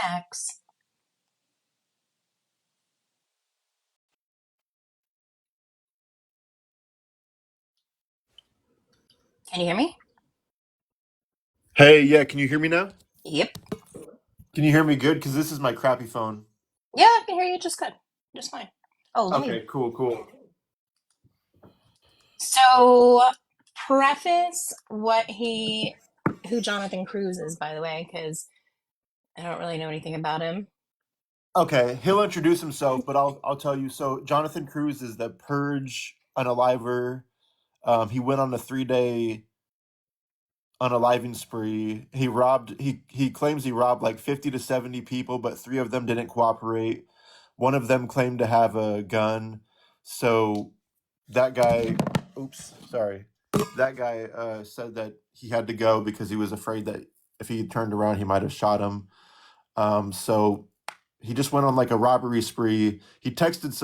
Max. Can you hear me? Hey, yeah, can you hear me now? Yep. Can you hear me good? Because this is my crappy phone. Yeah, I can hear you just good. Just fine. Oh, let me. Okay, cool, cool. So, preface who Jonathan Cruz is, by the way, because I don't really know anything about him. Okay, he'll introduce himself, but I'll tell you. So Jonathan Cruz is the Purge unaliver. He went on a 3 day unaliving spree. He claims he robbed like 50 to 70 people, but three of them didn't cooperate. One of them claimed to have a gun. So that guy, oops, sorry. That guy said that he had to go because he was afraid that if he turned around, he might have shot him. So he just went on like a robbery spree. He texted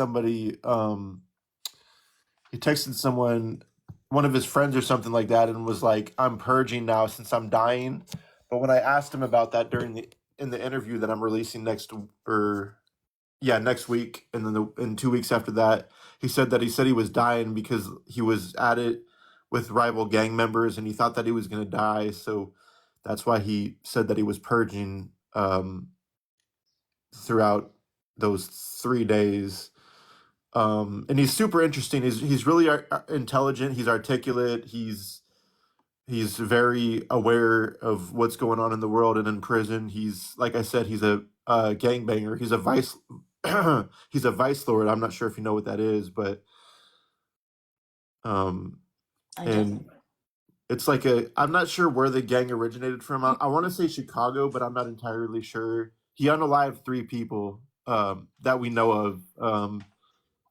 someone, one of his friends or something like that, and was like, "I'm purging now since I'm dying." But when I asked him about that during the in the interview that I'm releasing next week, and then in 2 weeks after that, he said he was dying because he was at it with rival gang members, and he thought that he was going to die. So that's why he said that he was purging throughout those 3 days. And he's super interesting. He's really intelligent. He's articulate. He's very aware of what's going on in the world and in prison. He's like I said, he's a gangbanger. He's a vice he's a vice lord. I'm not sure if you know what that is, but um, I don't. and it's like a I'm not sure where the gang originated from. I want to say Chicago, but I'm not entirely sure. He unalived three people that we know of.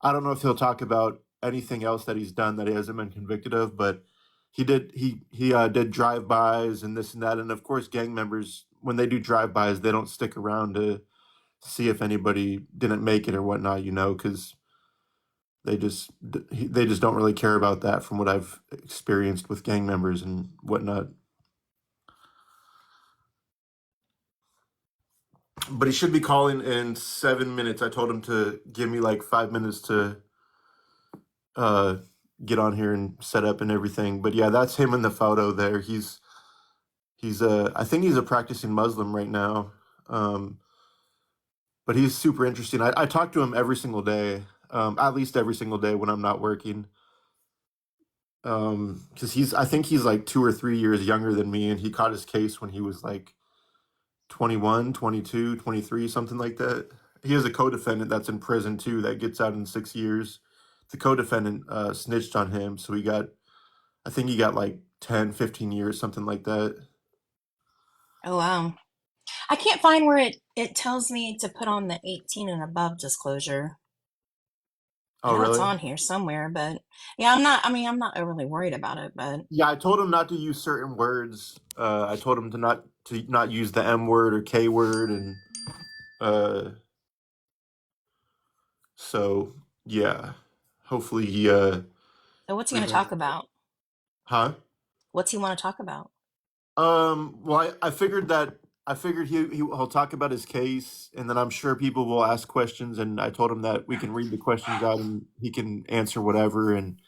I don't know if he'll talk about anything else that he's done that he hasn't been convicted of, but he did drive-bys and this and that, and of course, gang members when they do drive-bys, they don't stick around to see if anybody didn't make it or whatnot, because they just don't really care about that from what I've experienced with gang members and whatnot. But he should be calling in 7 minutes. I told him to give me like 5 minutes to uh get on here and set up and everything. But yeah, that's him in the photo there. He's I think he's a practicing Muslim right now. Um but he's super interesting. I talk to him every single day, at least every single day when I'm not working. Because I think he's like 2 or 3 years younger than me, and he caught his case when he was like 21, 22, 23, something like that. He has a co-defendant that's in prison too that gets out in 6 years. The co-defendant snitched on him, so I think he got like 10, 15 years, something like that. Oh, wow. I can't find where it tells me to put on the 18 and above disclosure. I Oh, know it's really? on here somewhere, but yeah, I'm not overly worried about it, but Yeah, I told him not to use certain words. I told him to not use the M word or K word, and uh, so yeah. Hopefully he so what's he going to talk remembers. about? Huh? What's he want to talk about? Well, I figured he'll talk about his case, and then I'm sure people will ask questions, and I told him that we can read the questions out, and he can answer whatever, and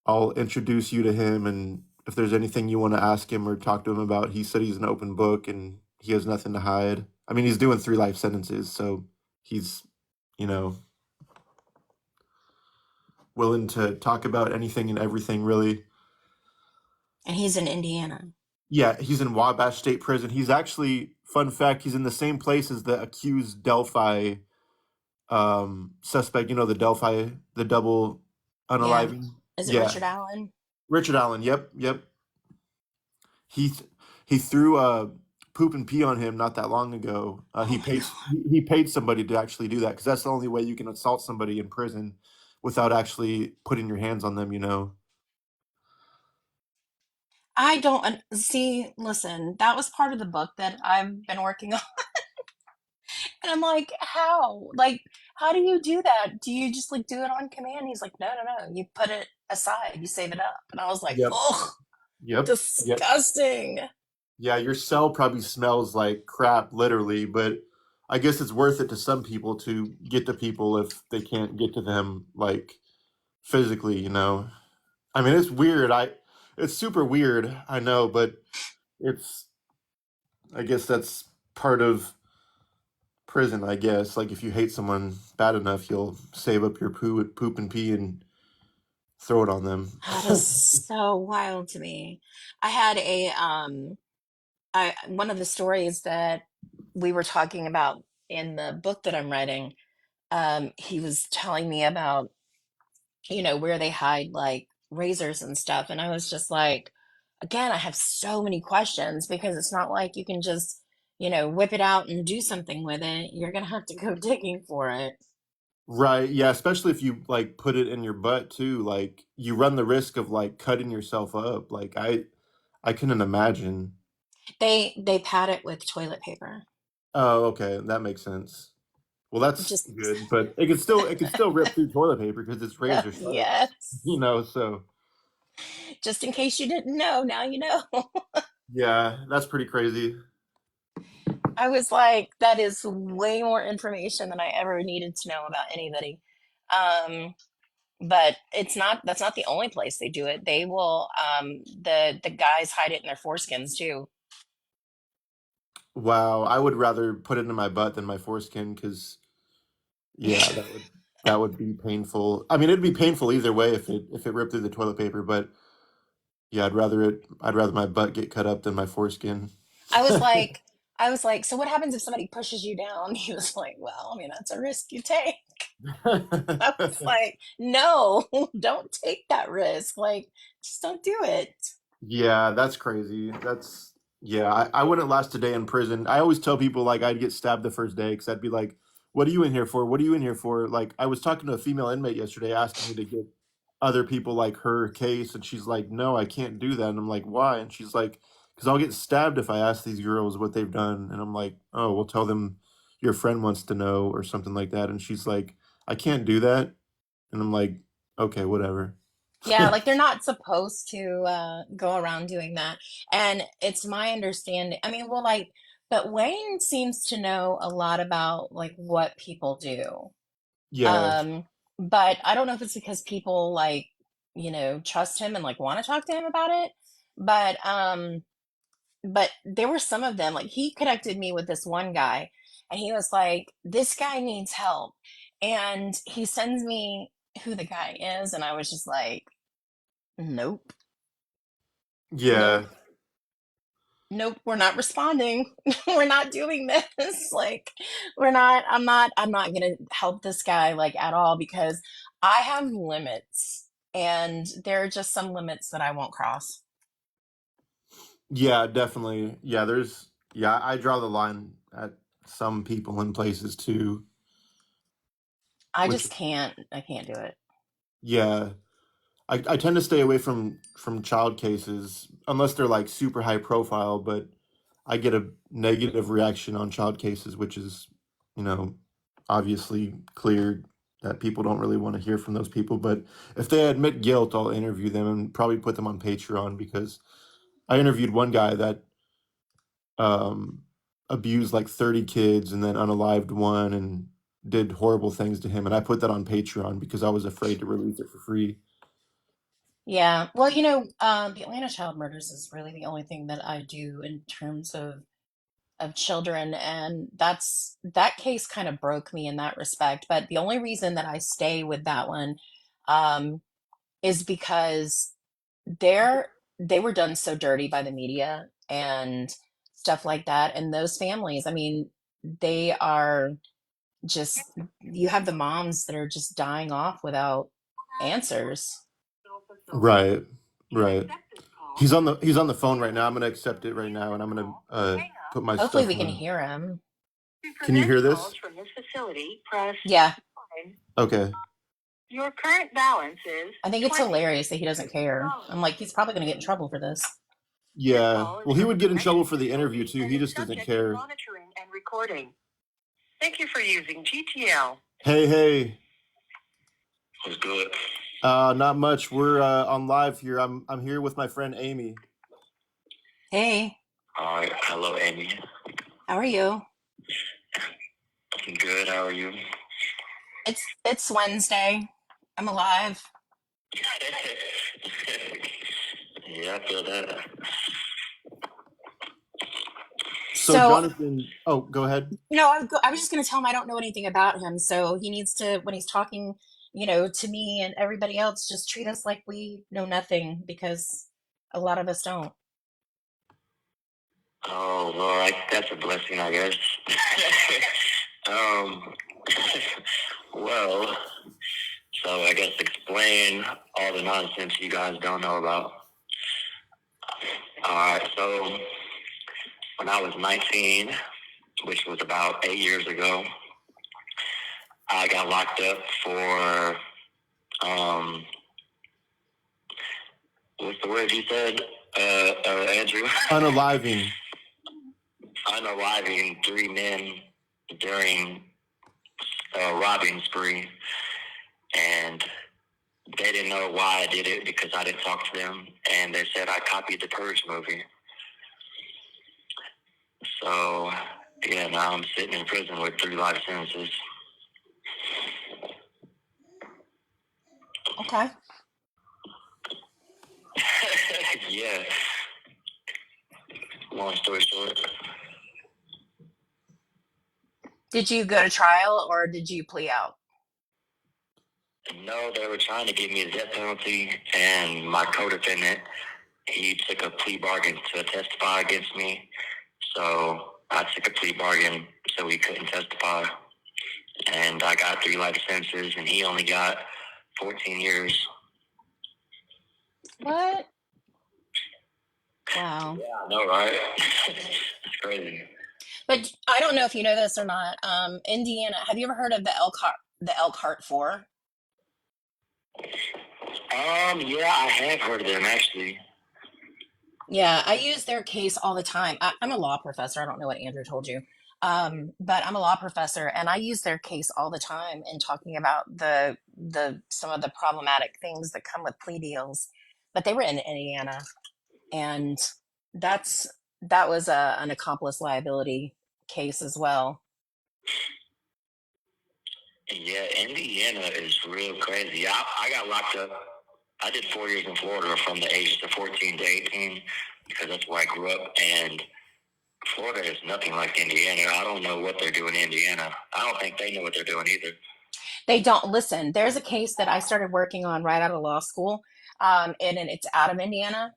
I'll introduce you to him, and if there's anything you want to ask him or talk to him about, he said he's an open book and he has nothing to hide. I mean, he's doing 3 life sentences, so he's, you know, willing to talk about anything and everything, really. And he's in Indiana. Yeah, he's in Wabash State Prison. He's actually, fun fact, he's in the same place as the accused Delphi suspect. You know, the double Yeah. unaliving. Is it Yeah, Richard Allen? Richard Allen. Yep, yep. He he threw poop and pee on him not that long ago. Oh He my paid God. he paid somebody to actually do that because that's the only way you can assault somebody in prison without actually putting your hands on them. I don't see, listen, that was part of the book that I've been working on. And I'm like, how? Like, how do you do that? Do you just like do it on command? He's like, no, no, no. You put it aside, you save it up. And I was like, Yep. oh, Yep. Yep. disgusting. Yeah, your cell probably smells like crap, literally, but I guess it's worth it to some people to get to people if they can't get to them like physically, you know. I mean, it's weird. It's super weird, I know, but it's I guess that's part of prison, I guess. Like if you hate someone bad enough, you'll save up your poop and pee and throw it on them. That is so wild to me. I had I one of the stories that we were talking about in the book that I'm writing, he was telling me about, where they hide like razors and stuff. And I was just like, again, I have so many questions because it's not like you can just, whip it out and do something with it. You're gonna have to go digging for it. Right. Yeah, especially if you like put it in your butt too, like you run the risk of like cutting yourself up. Like I couldn't imagine. They pad it with toilet paper. Oh, okay, that makes sense. Well, that's Just good, but it can still rip through toilet paper because it's razor sharp, yes. you know, so Just in case you didn't know, now you know. yeah, that's pretty crazy. I was like, that is way more information than I ever needed to know about anybody. Um, but that's not the only place they do it. They will the guys hide it in their foreskins too. Wow, I would rather put it in my butt than my foreskin because yeah, that would be painful. I mean, it'd be painful either way if it ripped through the toilet paper, but yeah, I'd rather my butt get cut up than my foreskin. I was like, I was like, so what happens if somebody pushes you down? He was like, well, I mean, that's a risk you take. I was like, no, don't take that risk. Like, just don't do it. Yeah, that's crazy. Yeah, I wouldn't last a day in prison. I always tell people like I'd get stabbed the first day because I'd be like, "What are you in here for? What are you in here for?" Like I was talking to a female inmate yesterday asking me to get other people like her case, and she's like, "No, I can't do that." And I'm like, "Why?" And she's like, "Because I'll get stabbed if I ask these girls what they've done." And I'm like, "Oh, well, tell them your friend wants to know or something like that." And she's like, "I can't do that." And I'm like, "Okay, whatever." Yeah, like they're not supposed to go around doing that. And it's my understanding. I mean, well, like, but Wayne seems to know a lot about like what people do. Yeah, Um, but I don't know if it's because people like, trust him and like want to talk to him about it. But but there were some of them, like he connected me with this one guy and he was like, this guy needs help. And he sends me who the guy is, and I was just like, nope. yeah. Nope. Nope, we're not responding. We're not doing this. Like, I'm not gonna help this guy like at all because I have limits and there are just some limits that I won't cross. Yeah, definitely. Yeah, I draw the line at some people and places too, I which just can't. I can't do it. yeah, I tend to stay away from child cases unless they're like super high profile, but I get a negative reaction on child cases, which is, you know, obviously clear that people don't really want to hear from those people. But if they admit guilt, I'll interview them and probably put them on Patreon because I interviewed one guy that um, abused like 30 kids and then unalived one and did horrible things to him. And I put that on Patreon because I was afraid to release it for free. Yeah. Well, the Atlanta child murders is really the only thing that I do in terms of children, and that case kind of broke me in that respect. But the only reason that I stay with that one um, is because they're they were done so dirty by the media and stuff like that. And those families, I mean, they are just, you have the moms that are just dying off without answers. Right, right. He's on the phone right now. I'm gonna accept it right now, and I'm gonna put my Hopefully stuff we can on. hear him. Can you hear this? Yeah, Okay. Your current balance is I think it's $20. hilarious that he doesn't care. I'm like, he's probably going to get in trouble for this. This Yeah. call is Well, he from a would get in trouble corrections for the interview facility too. and He is just doesn't subject to care. monitoring and recording. Thank you for using GTL. Hey, hey. What's good? Not much. We're on live here. I'm here with my friend Amy. Hey, All right. Hello, Amy. How are you? Good. How are you? It's Wednesday. I'm alive. Yeah, I feel that. So So Jonathan, oh, go ahead. no, I was just going to tell him I don't know anything about him. So he needs to, when he's talking, to me and everybody else, just treat us like we know nothing because a lot of us don't. Oh, well, that's a blessing, I guess. um, well, so I guess explain all the nonsense you guys don't know about. All right. So when I was 19, which was about 8 years ago, I got locked up for what's the word you said, Andrew? Unaliving. Unaliving 3 men during a robbing spree, and they didn't know why I did it because I didn't talk to them, and they said I copied the Purge movie. So, yeah, now I'm sitting in prison with 3 life sentences. Okay. Yeah. Long story short. Did you go to trial or did you plea out? No, they were trying to give me the death penalty, and my co-defendant, he took a plea bargain to testify against me. So I took a plea bargain so he couldn't testify. And I got 3 life sentences, and he only got 14 years. What? Wow. Yeah, I know, right? It's crazy. But I don't know if you know this or not. Indiana, have you ever heard of the Elkhart 4? Yeah, I have heard of them, actually. Yeah, I use their case all the time. I'm a law professor. I don't know what Andrew told you. But I'm a law professor and I use their case all the time in talking about the some of the problematic things that come with plea deals. But they were in Indiana and that's that was an accomplice liability case as well. Yeah, Indiana is real crazy. I got locked up. I did 4 years in Florida from the ages of 14 to 18 because that's where I grew up. And Florida is nothing like Indiana. I don't know what they're doing in Indiana. I don't think they know what they're doing either. They don't listen. There's a case that I started working on right out of law school, and it's out of Indiana.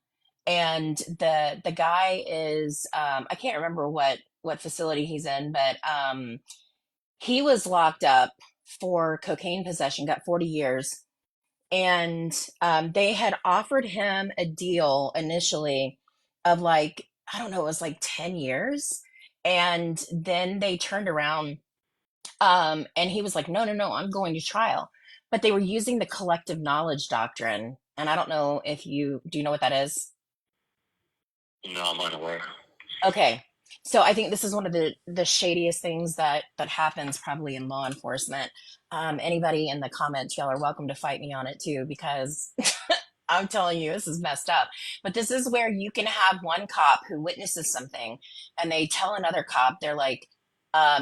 And the guy is I can't remember what facility he's in, but he was locked up for cocaine possession, got 40 years, and they had offered him a deal initially of like I don't know, it was like 10 years, and then they turned around and he was like, no, no, no, I'm going to trial. But they were using the collective knowledge doctrine. And I don't know if do you know what that is? No, I'm unaware. Okay. So I think this is one of the shadiest things that happens probably in law enforcement. Anybody in the comments, y'all are welcome to fight me on it too, because I'm telling you, this is messed up. But this is where you can have one cop who witnesses something and they tell another cop, they're like,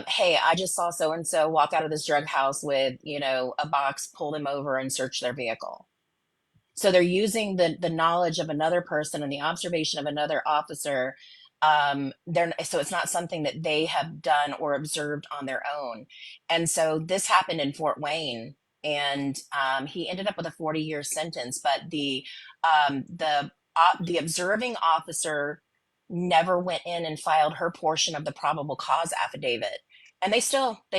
hey, I just saw so and so walk out of this drug house with, a box, pull them over and search their vehicle. So they're using the knowledge of another person and the observation of another officer. So it's not something that they have done or observed on their own. And so this happened in Fort Wayne, and he ended up with a 40-year sentence. But the observing officer never went in and filed her portion of the probable cause affidavit, and they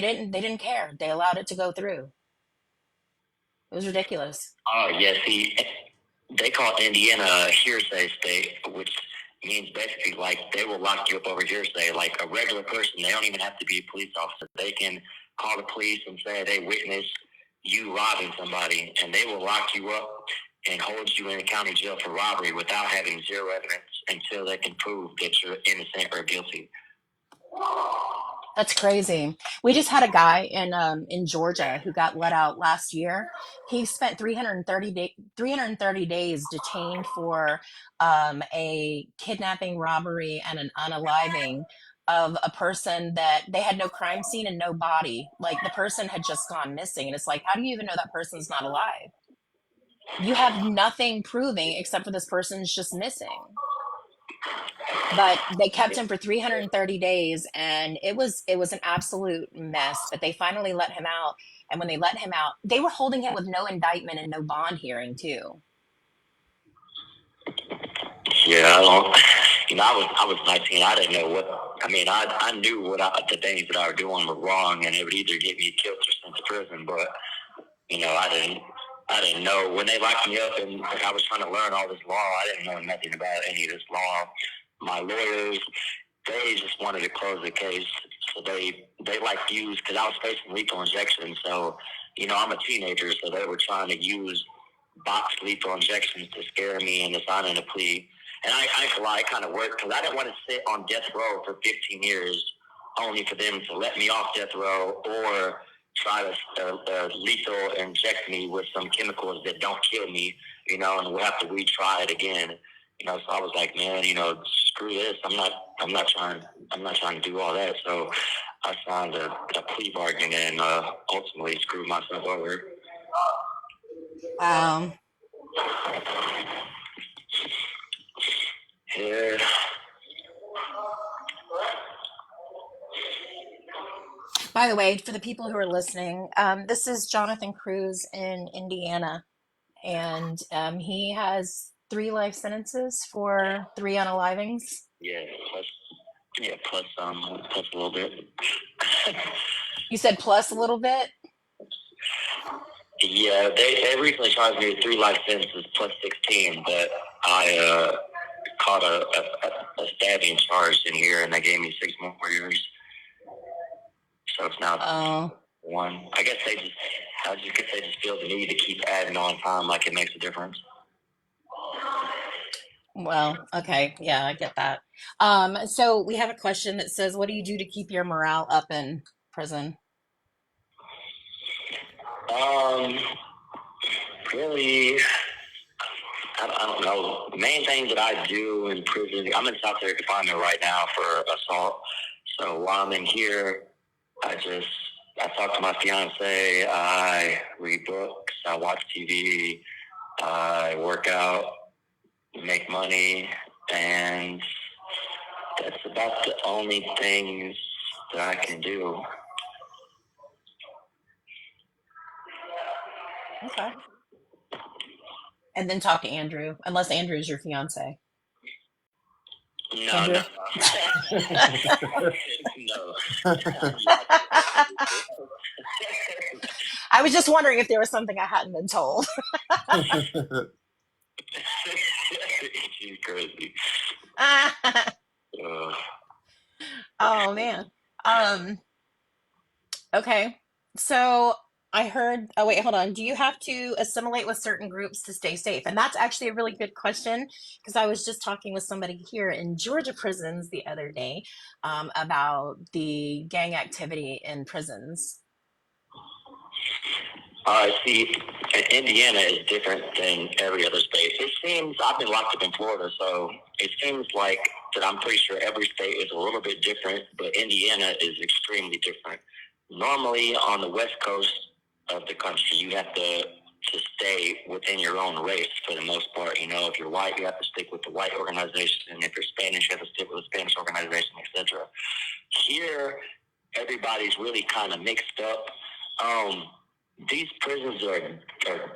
didn't care. They allowed it to go through. It was ridiculous. Oh, yeah, see, they call Indiana a hearsay state, which means basically like they will lock you up over hearsay. Like a regular person, they don't even have to be a police officer. They can call the police and say they witnessed you robbing somebody, and they will lock you up and hold you in the county jail for robbery without having zero evidence until they can prove that you're innocent or guilty. That's crazy. We just had a guy in Georgia who got let out last year. He spent 330 days detained for a kidnapping, robbery, and an unaliving of a person that they had no crime scene and no body. Like the person had just gone missing, and it's like, how do you even know that person's not alive? You have nothing proving except for this person's just missing. But they kept him for 330 days, and it was an absolute mess, but they finally let him out. And when they let him out, they were holding him with no indictment and no bond hearing too. Yeah, I don't. I was 19. I didn't know what. I mean, I knew the things that I was doing were wrong, and it would either get me killed or sent to prison. But I didn't know when they locked me up, and I was trying to learn all this law. I didn't know nothing about any of this law. My lawyers, they just wanted to close the case, so they like used, because I was facing lethal injection. So I'm a teenager, so they were trying to use box lethal injections to scare me into signing a plea. And I ain't gonna lie, it kind of worked, because I didn't want to sit on death row for 15 years only for them to let me off death row or try to lethal inject me with some chemicals that don't kill me, and we'll have to retry it again. So I was like, man, screw this. I'm not trying to do all that. So I signed a plea bargain and ultimately screwed myself over. Wow. Yeah. By the way, for the people who are listening, this is Jonathan Cruz in Indiana, and he has 3 life sentences for 3 unalivings. Yeah, plus a little bit. You said plus a little bit? Yeah, they recently charged me with 3 life sentences plus 16, but I caught a stabbing charge in here, and they gave me 6 more years. So it's now 1. I guess they just feel the need to keep adding on time, like it makes a difference. Well, okay. Yeah, I get that. So we have a question that says, what do you do to keep your morale up in prison? Really, I don't know. The main thing that I do in prison, I'm in solitary confinement right now for assault. So while I'm in here, I talk to my fiance, I read books, I watch TV, I work out, make money, and that's about the only things that I can do. Okay. And then talk to Andrew, unless Andrew's your fiance. No, Andrew? No. I was just wondering if there was something I hadn't been told. She's crazy. Oh man. Okay. So I heard, oh wait, hold on. Do you have to assimilate with certain groups to stay safe? And that's actually a really good question, because I was just talking with somebody here in Georgia prisons the other day about the gang activity in prisons. See, Indiana is different than every other state. It seems, I've been locked up in Florida, so it seems like that I'm pretty sure every state is a little bit different, but Indiana is extremely different. Normally, on the west coast of the country, you have to stay within your own race for the most part. If you're white, you have to stick with the white organization. If you're Spanish, you have to stick with the Spanish organization, etc. Here, everybody's really kind of mixed up. These prisons are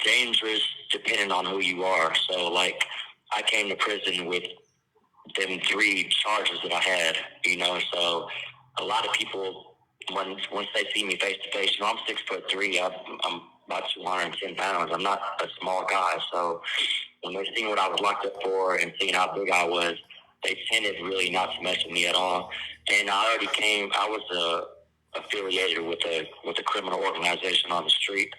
dangerous depending on who you are. So, like, I came to prison with them 3 charges that I had, so a lot of people, once they see me face to face, I'm 6'3", I'm about 210 pounds. I'm not a small guy. So when they seen what I was locked up for and seeing how big I was, they tended really not to mess with me at all. And I was affiliated with a criminal organization on the street.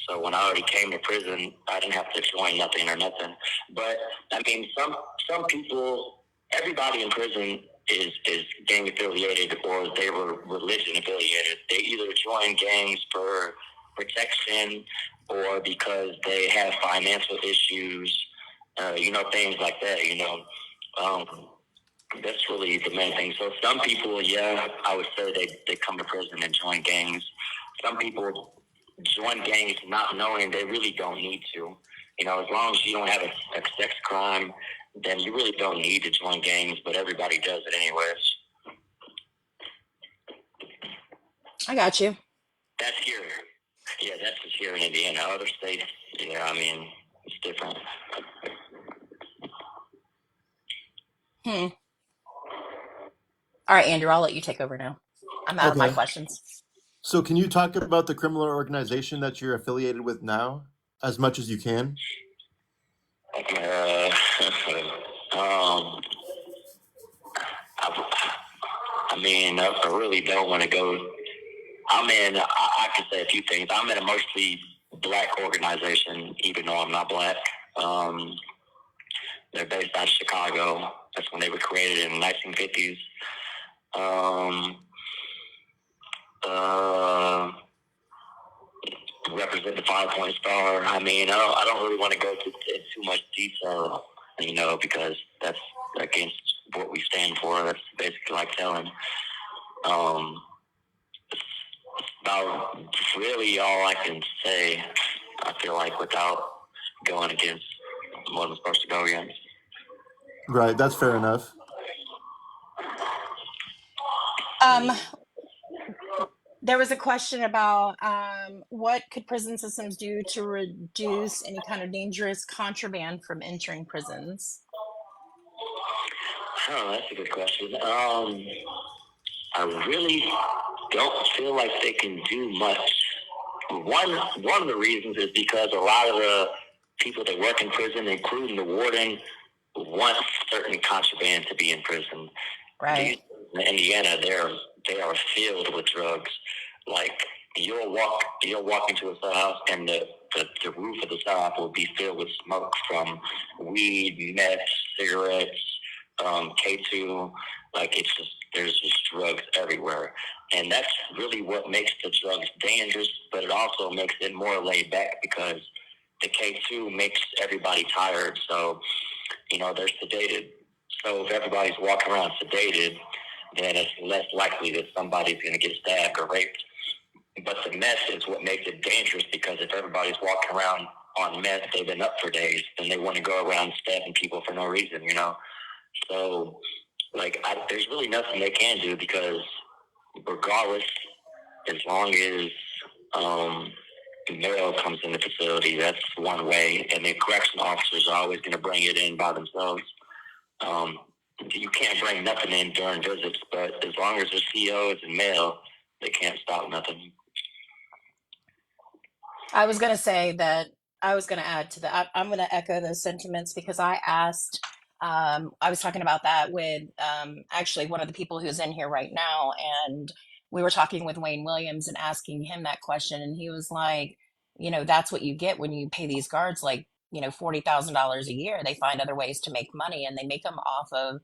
So when I already came to prison, I didn't have to join nothing or nothing. But I mean, some people, everybody in prison is gang affiliated or they were religion affiliated. They either join gangs for protection or because they have financial issues, things like that. That's really the main thing. So some people, yeah, I would say they come to prison and join gangs. Some people join gangs not knowing they really don't need to. As long as you don't have a sex crime, then you really don't need to join gangs, but everybody does it anyways. I got you. That's here. Yeah, that's just here in Indiana. Other states, yeah, I mean, it's different. Hmm. All right, Andrew, I'll let you take over now. I'm out of my Okay. questions. So can you talk about the criminal organization that you're affiliated with now as much as you can? Uh, um, I really don't want to go. I can say a few things. I'm in a mostly black organization, even though I'm not black. They're based out of Chicago. That's when they were created in the 1950s. Represent the 5-point star. I don't really want to go into too much detail, because that's against what we stand for. That's basically like telling. It's about really all I can say, I feel like, without going against what I'm supposed to go against. Right, that's fair enough. Um, there was a question about what could prison systems do to reduce any kind of dangerous contraband from entering prisons? Oh, that's a good question. I really don't feel like they can do much. One of the reasons is because a lot of the people that work in prison, including the warden, want certain contraband to be in prison. Right. In Indiana, they are filled with drugs. Like you'll walk into a cell house and the roof of the cell house will be filled with smoke from weed, meth, cigarettes, K2. Like there's just drugs everywhere. And that's really what makes the drugs dangerous, but it also makes it more laid back because the K2 makes everybody tired. So, they're sedated. So if everybody's walking around sedated, then it's less likely that somebody's going to get stabbed or raped. But the meth is what makes it dangerous because if everybody's walking around on meth, they've been up for days, and they want to go around stabbing people for no reason, So, there's really nothing they can do because regardless, as long as mail comes in the facility, that's one way, and the correction officers are always going to bring it in by themselves. You can't bring nothing in during visits, but as long as there's COs and mail, they can't stop nothing. I was going to say that I was going to add to that. I'm going to echo those sentiments because I asked, I was talking about that with actually one of the people who's in here right now. And we were talking with Wayne Williams and asking him that question. And he was like, that's what you get when you pay these guards like, $40,000 a year. They find other ways to make money and they make them off of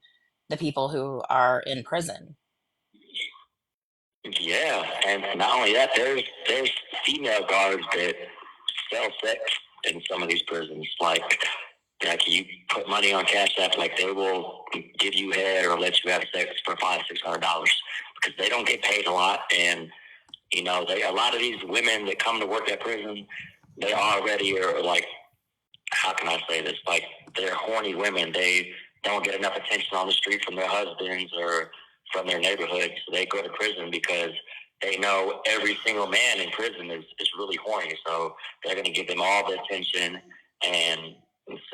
the people who are in prison. Yeah, and not only that, there's female guards that sell sex in some of these prisons. Like you put money on Cash App, like they will give you head or let you have sex for $500-$600 because they don't get paid a lot, and a lot of these women that come to work at prison, they already are like, how can I say this? Like they're horny women. They don't get enough attention on the street from their husbands or from their neighborhood, so they go to prison because they know every single man in prison is really horny. So they're going to give them all the attention, and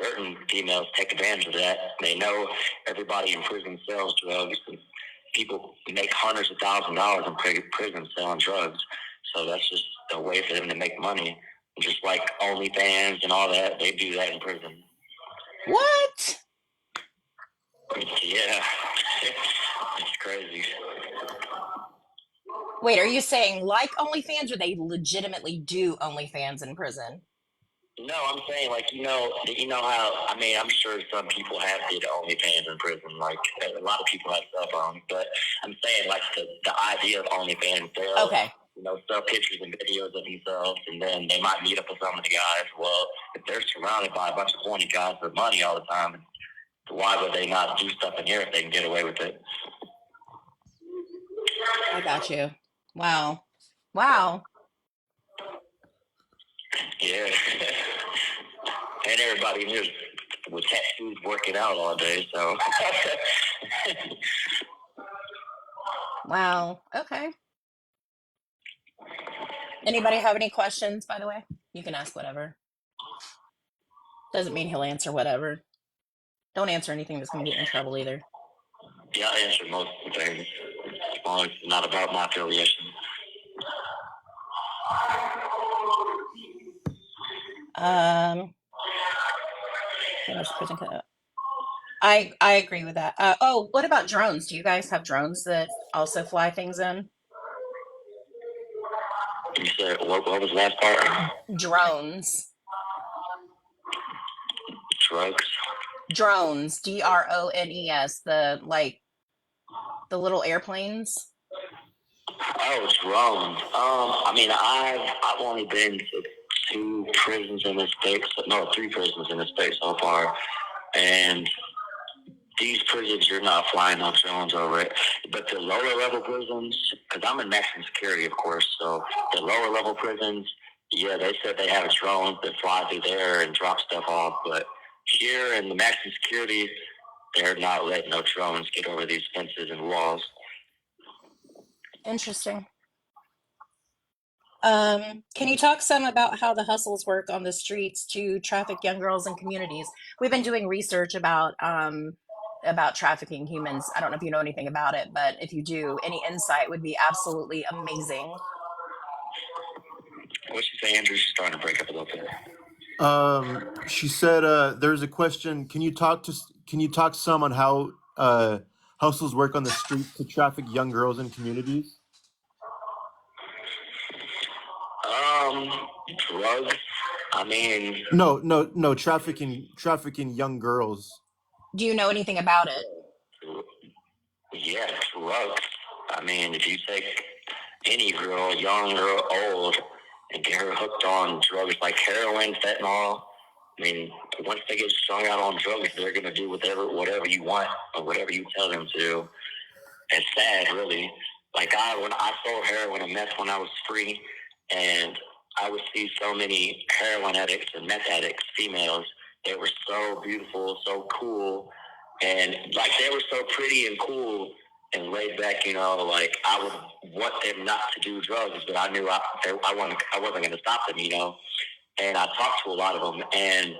certain females take advantage of that. They know everybody in prison sells drugs, and people make hundreds of thousands of dollars in prison selling drugs. So that's just a way for them to make money. Just like OnlyFans and all that, they do that in prison. What? Yeah, it's crazy. Wait, are you saying like OnlyFans or they legitimately do OnlyFans in prison? No, I'm saying like you know how I mean I'm sure some people have did OnlyFans in prison. Like a lot of people have cell phones, but I'm saying like the idea of OnlyFans, they'll Okay. sell pictures and videos of themselves, and then they might meet up with some of the guys. Well, if they're surrounded by a bunch of horny guys with money all the time, why would they not do stuff in here if they can get away with it? I got you. Wow. Wow. Yeah. And everybody in here with tattoos working out all day, so. Wow. Okay. Anybody have any questions, by the way? You can ask whatever. Doesn't mean he'll answer whatever. Don't answer anything that's going to get you in trouble either. Yeah, I answer most of the things, as long as it's not about my affiliation. Finish prison. I agree with that. Oh, what about drones? Do you guys have drones that also fly things in? You said, what was the last part? Drones. Drugs? Drones. drones. The little airplanes. Oh, drones. I mean, I've only been to 2 prisons in the States, no, 3 prisons in the States so far, and these prisons, you're not flying no drones over it. But the lower level prisons, because I'm in maximum security, of course, so the lower level prisons, yeah, they said they have drones that fly through there and drop stuff off. But here in the maximum security, they're not letting no drones get over these fences and walls. Interesting. Can you talk some about how the hustles work on the streets to traffic young girls in communities? We've been doing research about trafficking humans. I don't know if you know anything about it, but if you do, any insight would be absolutely amazing. What you say, Andrew? She's starting to break up a little bit. She said, "There's a question. Can you talk some on how hustles work on the streets to traffic young girls in communities?" Drugs. I mean, No, trafficking young girls. Do you know anything about it? yeah, drugs. I mean, if you take any girl, young or old, and get her hooked on drugs like heroin, fentanyl, I mean, once they get strung out on drugs, they're gonna do whatever you want or whatever you tell them to. It's sad, really. Like when I sold heroin and meth when I was free, and I would see so many heroin addicts and meth addicts, females. They were so beautiful, so cool, and like they were so pretty and cool and laid back. Like I would want them not to do drugs, but I knew I wasn't going to stop them. And I talked to a lot of them, and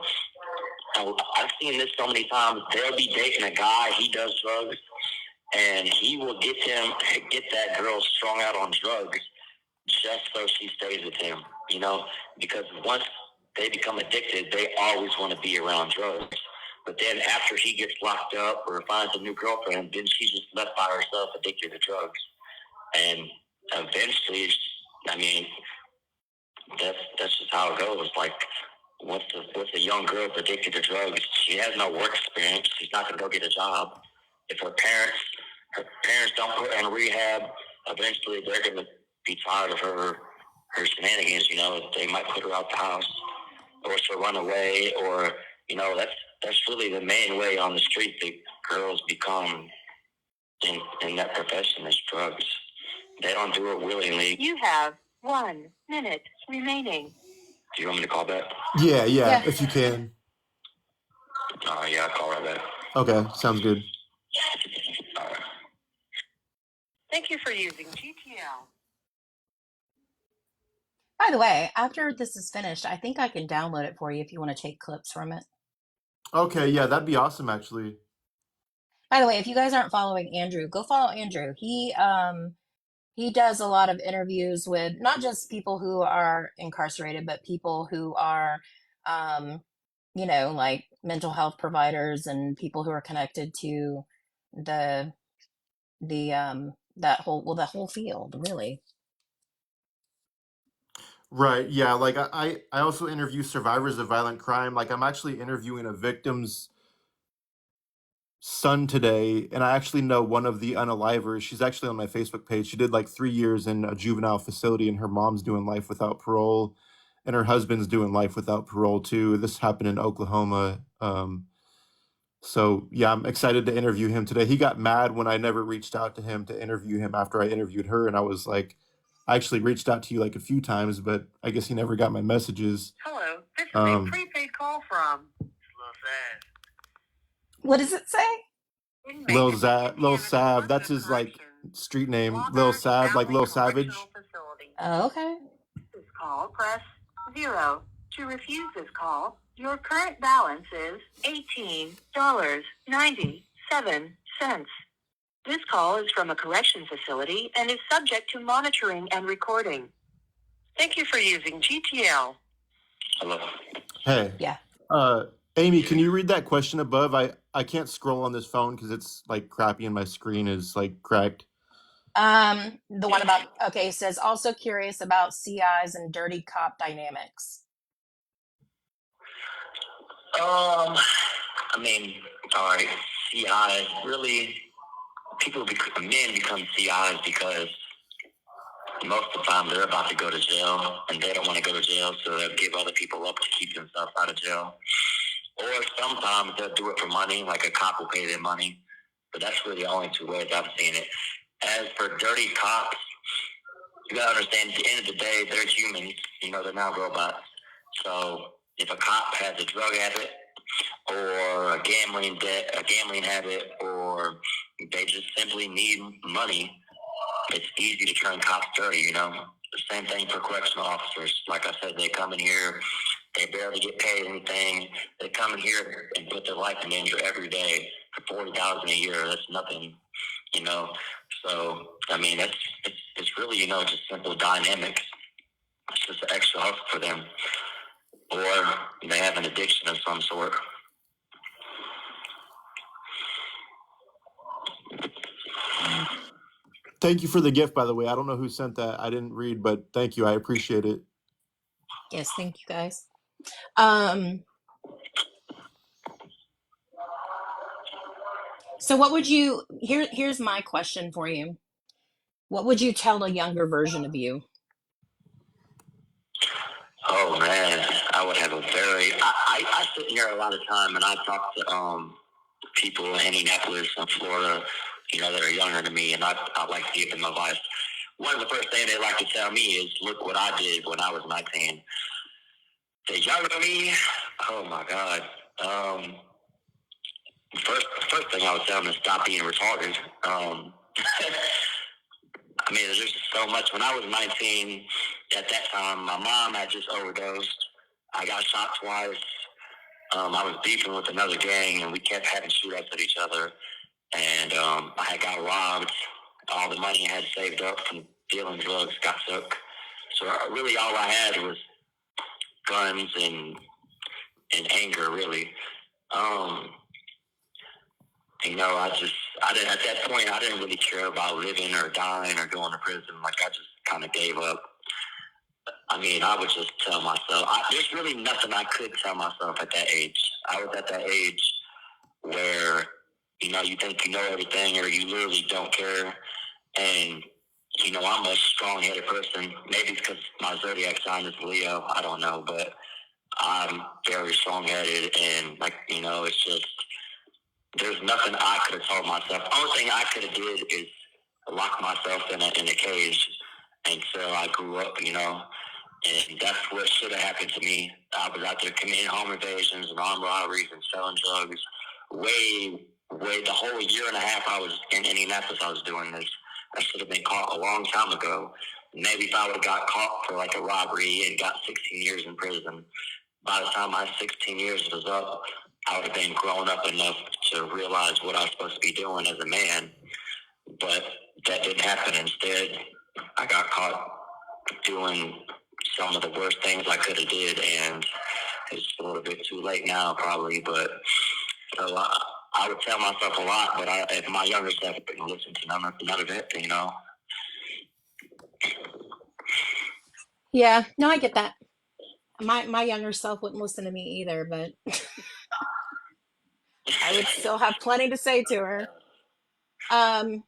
I've seen this so many times. They'll be dating a guy, he does drugs, and he will get that girl strung out on drugs just so she stays with him, because once they become addicted, they always want to be around drugs. But then after he gets locked up or finds a new girlfriend, then she's just left by herself addicted to drugs. And eventually, I mean, that's just how it goes. Like, once a young girl's addicted to drugs, she has no work experience. She's not going to go get a job. If her parents don't put her in rehab, eventually they're going to be tired of her shenanigans. They might put her out the house, or she'll run away, or that's really the main way on the street that girls become in that profession is drugs. They don't do it willingly. You have 1 minute remaining. Do you want me to call back? Yeah, Yeah. if you can. Yeah, I'll call right back. Okay, sounds good. All right. Thank you for using GTL. By the way, after this is finished, I think I can download it for you if you want to take clips from it. Okay, yeah, that'd be awesome, actually. By the way, if you guys aren't following Andrew, go follow Andrew. He does a lot of interviews with not just people who are incarcerated, but people who are, um, like mental health providers and people who are connected to the that whole field, really. Right. Yeah. Like I also interview survivors of violent crime. Like I'm actually interviewing a victim's son today, and I actually know one of the unalivers. She's actually on my Facebook page. She did like 3 years in a juvenile facility, and her mom's doing life without parole, and her husband's doing life without parole too. This happened in Oklahoma. So yeah, I'm excited to interview him today. He got mad when I never reached out to him to interview him after I interviewed her, and I was like, I actually reached out to you like a few times, but I guess he never got my messages. Hello, this is a Um, prepaid call from What does it say? inmate at the Lil Indiana Sav, Department that's of his like Corrections, street name. Lil Wabash Sav, like Valley Lil Correctional Savage. Facility. Oh, okay. This call, press 0. To refuse this call, your current balance is $18.97. This call is from a correction facility and is subject to monitoring and recording. Thank you for using GTL. Hello. Hey, Yeah. Amy, can you read that question above? I can't scroll on this phone because it's like crappy and my screen is like cracked. The one about, okay, says also curious about CIs and dirty cop dynamics. I mean, all right, CIs really men become CIs because most of the time they're about to go to jail and they don't want to go to jail, so they'll give other people up to keep themselves out of jail. Or sometimes they'll do it for money, like a cop will pay them money. But that's really the only two ways I've seen it. As for dirty cops, you gotta understand, at the end of the day, they're humans. They're not robots. So if a cop has a drug habit or a gambling debt, a gambling habit, or they just simply need money, it's easy to turn cops dirty. The same thing for correctional officers. Like I said, they come in here, they barely get paid anything. They come in here and put their life in danger every day for $40,000 a year. That's nothing. So I mean, it's really just simple dynamics. It's just an extra hustle for them, or they have an addiction of some sort. Thank you for the gift, by the way. I don't know who sent that. I didn't read, but thank you. I appreciate it. Yes, thank you guys. So what would you, here's my question for you. What would you tell a younger version of you? Oh man, I would have a very. I sit here a lot of time and I talk to people in Indianapolis and Florida, that are younger than me, and I like to give them advice. One of the first things they like to tell me is, look what I did when I was 19. The younger me, oh my God. First thing I would tell them is stop being retarded. I mean, there's just so much. When I was 19, at that time, my mom had just overdosed. I got shot twice. I was beefing with another gang, and we kept having shootouts at each other. And I had got robbed. All the money I had saved up from dealing drugs got took. So really all I had was guns and anger, really. I didn't, at that point, I didn't really care about living or dying or going to prison. Like, I just kind of gave up. I mean, I would just tell myself, there's really nothing I could tell myself at that age. I was at that age where, you think you know everything or you literally don't care. And, I'm a strong-headed person. Maybe it's because my zodiac sign is Leo. I don't know, but I'm very strong-headed. And, it's just, there's nothing I could have told myself. The only thing I could have did is lock myself in a cage until I grew up, and that's what should have happened to me. I was out there committing home invasions and armed robberies and selling drugs. The whole year and a half I was in Indianapolis, I was doing this. I should have been caught a long time ago. Maybe if I would have got caught for like a robbery and got 16 years in prison, by the time my 16 years was up, I would have been grown up enough to realize what I was supposed to be doing as a man. But that didn't happen. Instead, I got caught doing some of the worst things I could have did, and it's a little bit too late now, probably. But so I would tell myself a lot, but if my younger self didn't listen to none of it, Yeah, no, I get that. My younger self wouldn't listen to me either, but I would still have plenty to say to her. Um,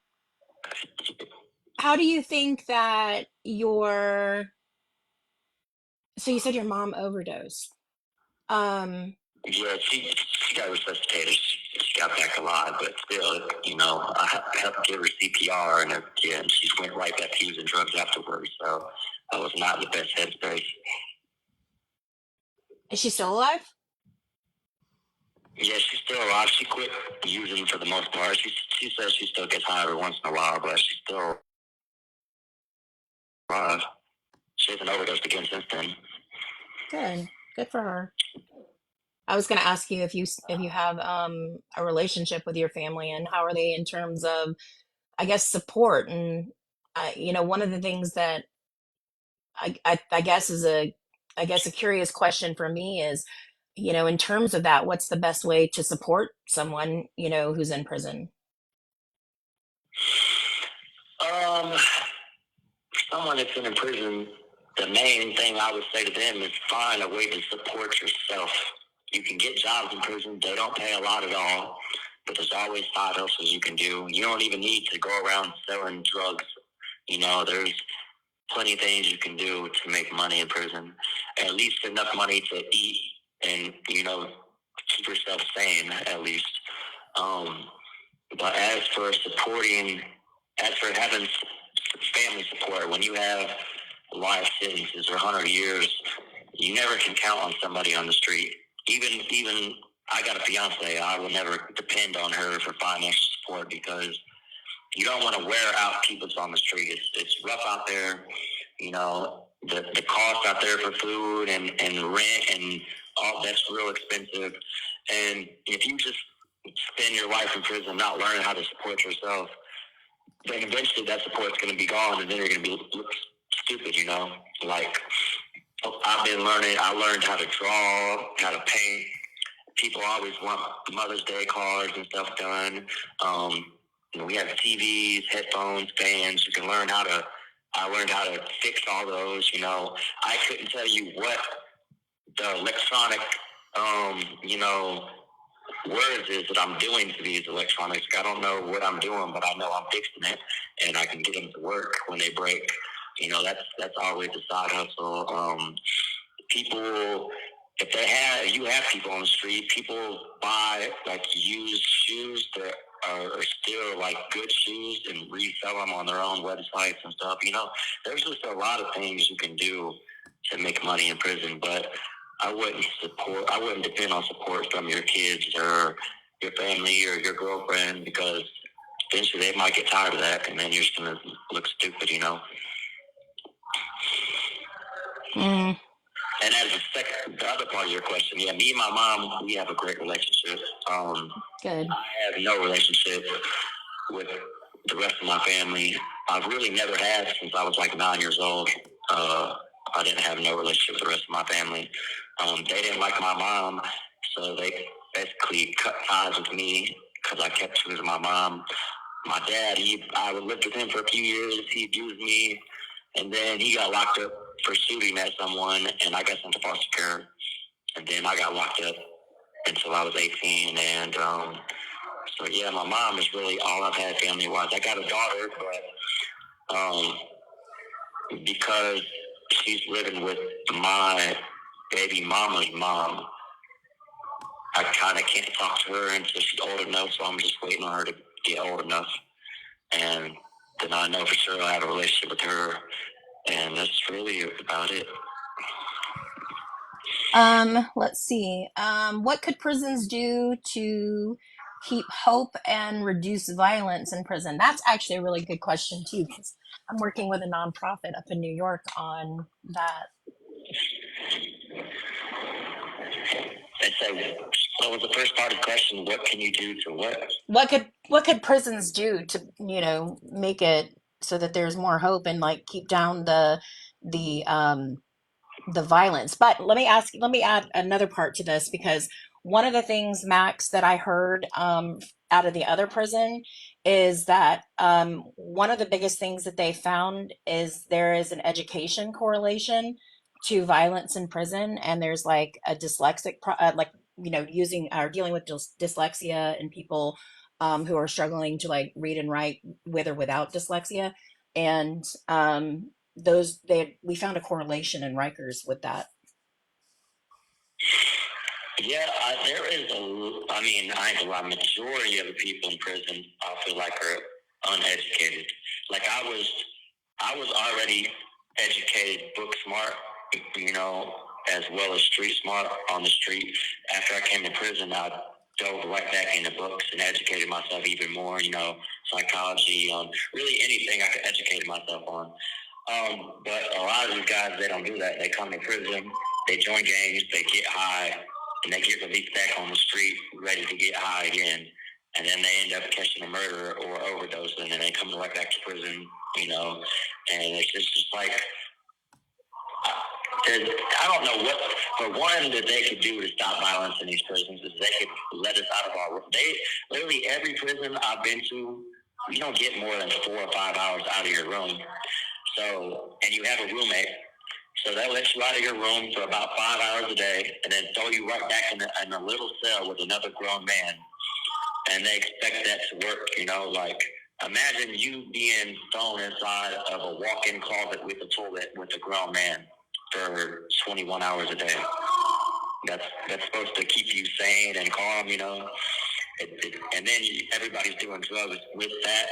how do you think that so you said your mom overdosed. Um, Yeah, she got resuscitated. She got back alive, but still, I helped give her CPR and everything. And she went right back to using drugs afterwards. So I was not in the best headspace. is she still alive? Yeah, she's still alive. She quit using for the most part. She says she still gets high every once in a while, but she's still alive. She hasn't overdosed again since then. Good. Good for her. I was going to ask you if you have a relationship with your family, and how are they in terms of, I guess, support. And one of the things that I guess is a curious question for me is, in terms of that, what's the best way to support someone, who's in prison? Um, Someone that's in prison, the main thing I would say to them is find a way to support yourself. You can get jobs in prison. They don't pay a lot at all, but there's always side hustles you can do. You don't even need to go around selling drugs. There's plenty of things you can do to make money in prison. At least enough money to eat and, keep yourself sane, at least. Um, but as for having family support, when you have life sentences or 100 years, you never can count on somebody on the street. Even I got a fiance. I will never depend on her for financial support because you don't want to wear out people on the street. It's rough out there. The cost out there for food and rent and all that's real expensive. And if you just spend your life in prison not learning how to support yourself, then eventually that support's going to be gone, and then you're going to look stupid. Like I learned how to draw, how to paint. People always want Mother's Day cards and stuff done. We have TVs, headphones, fans. You can learn how to. I learned how to fix all those. I couldn't tell you what the electronic, words is that I'm doing to these electronics. I don't know what I'm doing, but I know I'm fixing it, and I can get them to work when they break. That's always a side hustle. People, if you have people on the street, people buy like used shoes that are still like good shoes and resell them on their own websites and stuff. There's just a lot of things you can do to make money in prison, but I wouldn't depend on support from your kids or your family or your girlfriend because eventually they might get tired of that and then you're just going to look stupid. Mm, And as the other part of your question, yeah, me and my mom, we have a great relationship. good. I have no relationship with the rest of my family. I've really never had since I was like 9 years old. I didn't have no relationship with the rest of my family. They didn't like my mom, so they basically cut ties with me because I kept choosing my mom. My dad, I lived with him for a few years. He abused me, and then he got locked up for shooting at someone, and I got sent to foster care. And then I got locked up until I was 18, and so yeah, my mom is really all I've had family-wise. I got a daughter, but because she's living with my baby mama's mom, I kind of can't talk to her until she's old enough, so I'm just waiting on her to get old enough. And then I know for sure I'll have a relationship with her, and that's really about it. Let's see. What could prisons do to keep hope and reduce violence in prison? That's actually a really good question too, because I'm working with a nonprofit up in New York on that. And so, what was the first part of the question? What can you do to what? What could prisons do to, make it so that there's more hope and like keep down the violence? But let me add another part to this, because one of the things, Max, that I heard out of the other prison is that one of the biggest things that they found is there is an education correlation to violence in prison, and there's like a like using or dealing with dyslexia and people who are struggling to like read and write with or without dyslexia, and those they we found a correlation in Rikers with that. Yeah, there is I mean, I ain't gonna lie, majority of the people in prison, I feel like, are uneducated. Like I was already educated, book smart, as well as street smart on the street. After I came to prison, I dove right back into books and educated myself even more, psychology, on really anything I could educate myself on. But a lot of these guys, they don't do that. They come to prison, they join gangs, they get high, and they get released back on the street ready to get high again. And then they end up catching a murder or overdosing, and they come right back to prison, and it's just like, I don't know what, but one that they could do to stop violence in these prisons is they could let us out of our, literally every prison I've been to, you don't get more than 4 or 5 hours out of your room. So, and you have a roommate, so they'll let you out of your room for about 5 hours a day, and then throw you right back in a little cell with another grown man. And they expect that to work, like, imagine you being thrown inside of a walk-in closet with a toilet with a grown man for 21 hours a day. That's supposed to keep you sane and calm, and then everybody's doing drugs with that.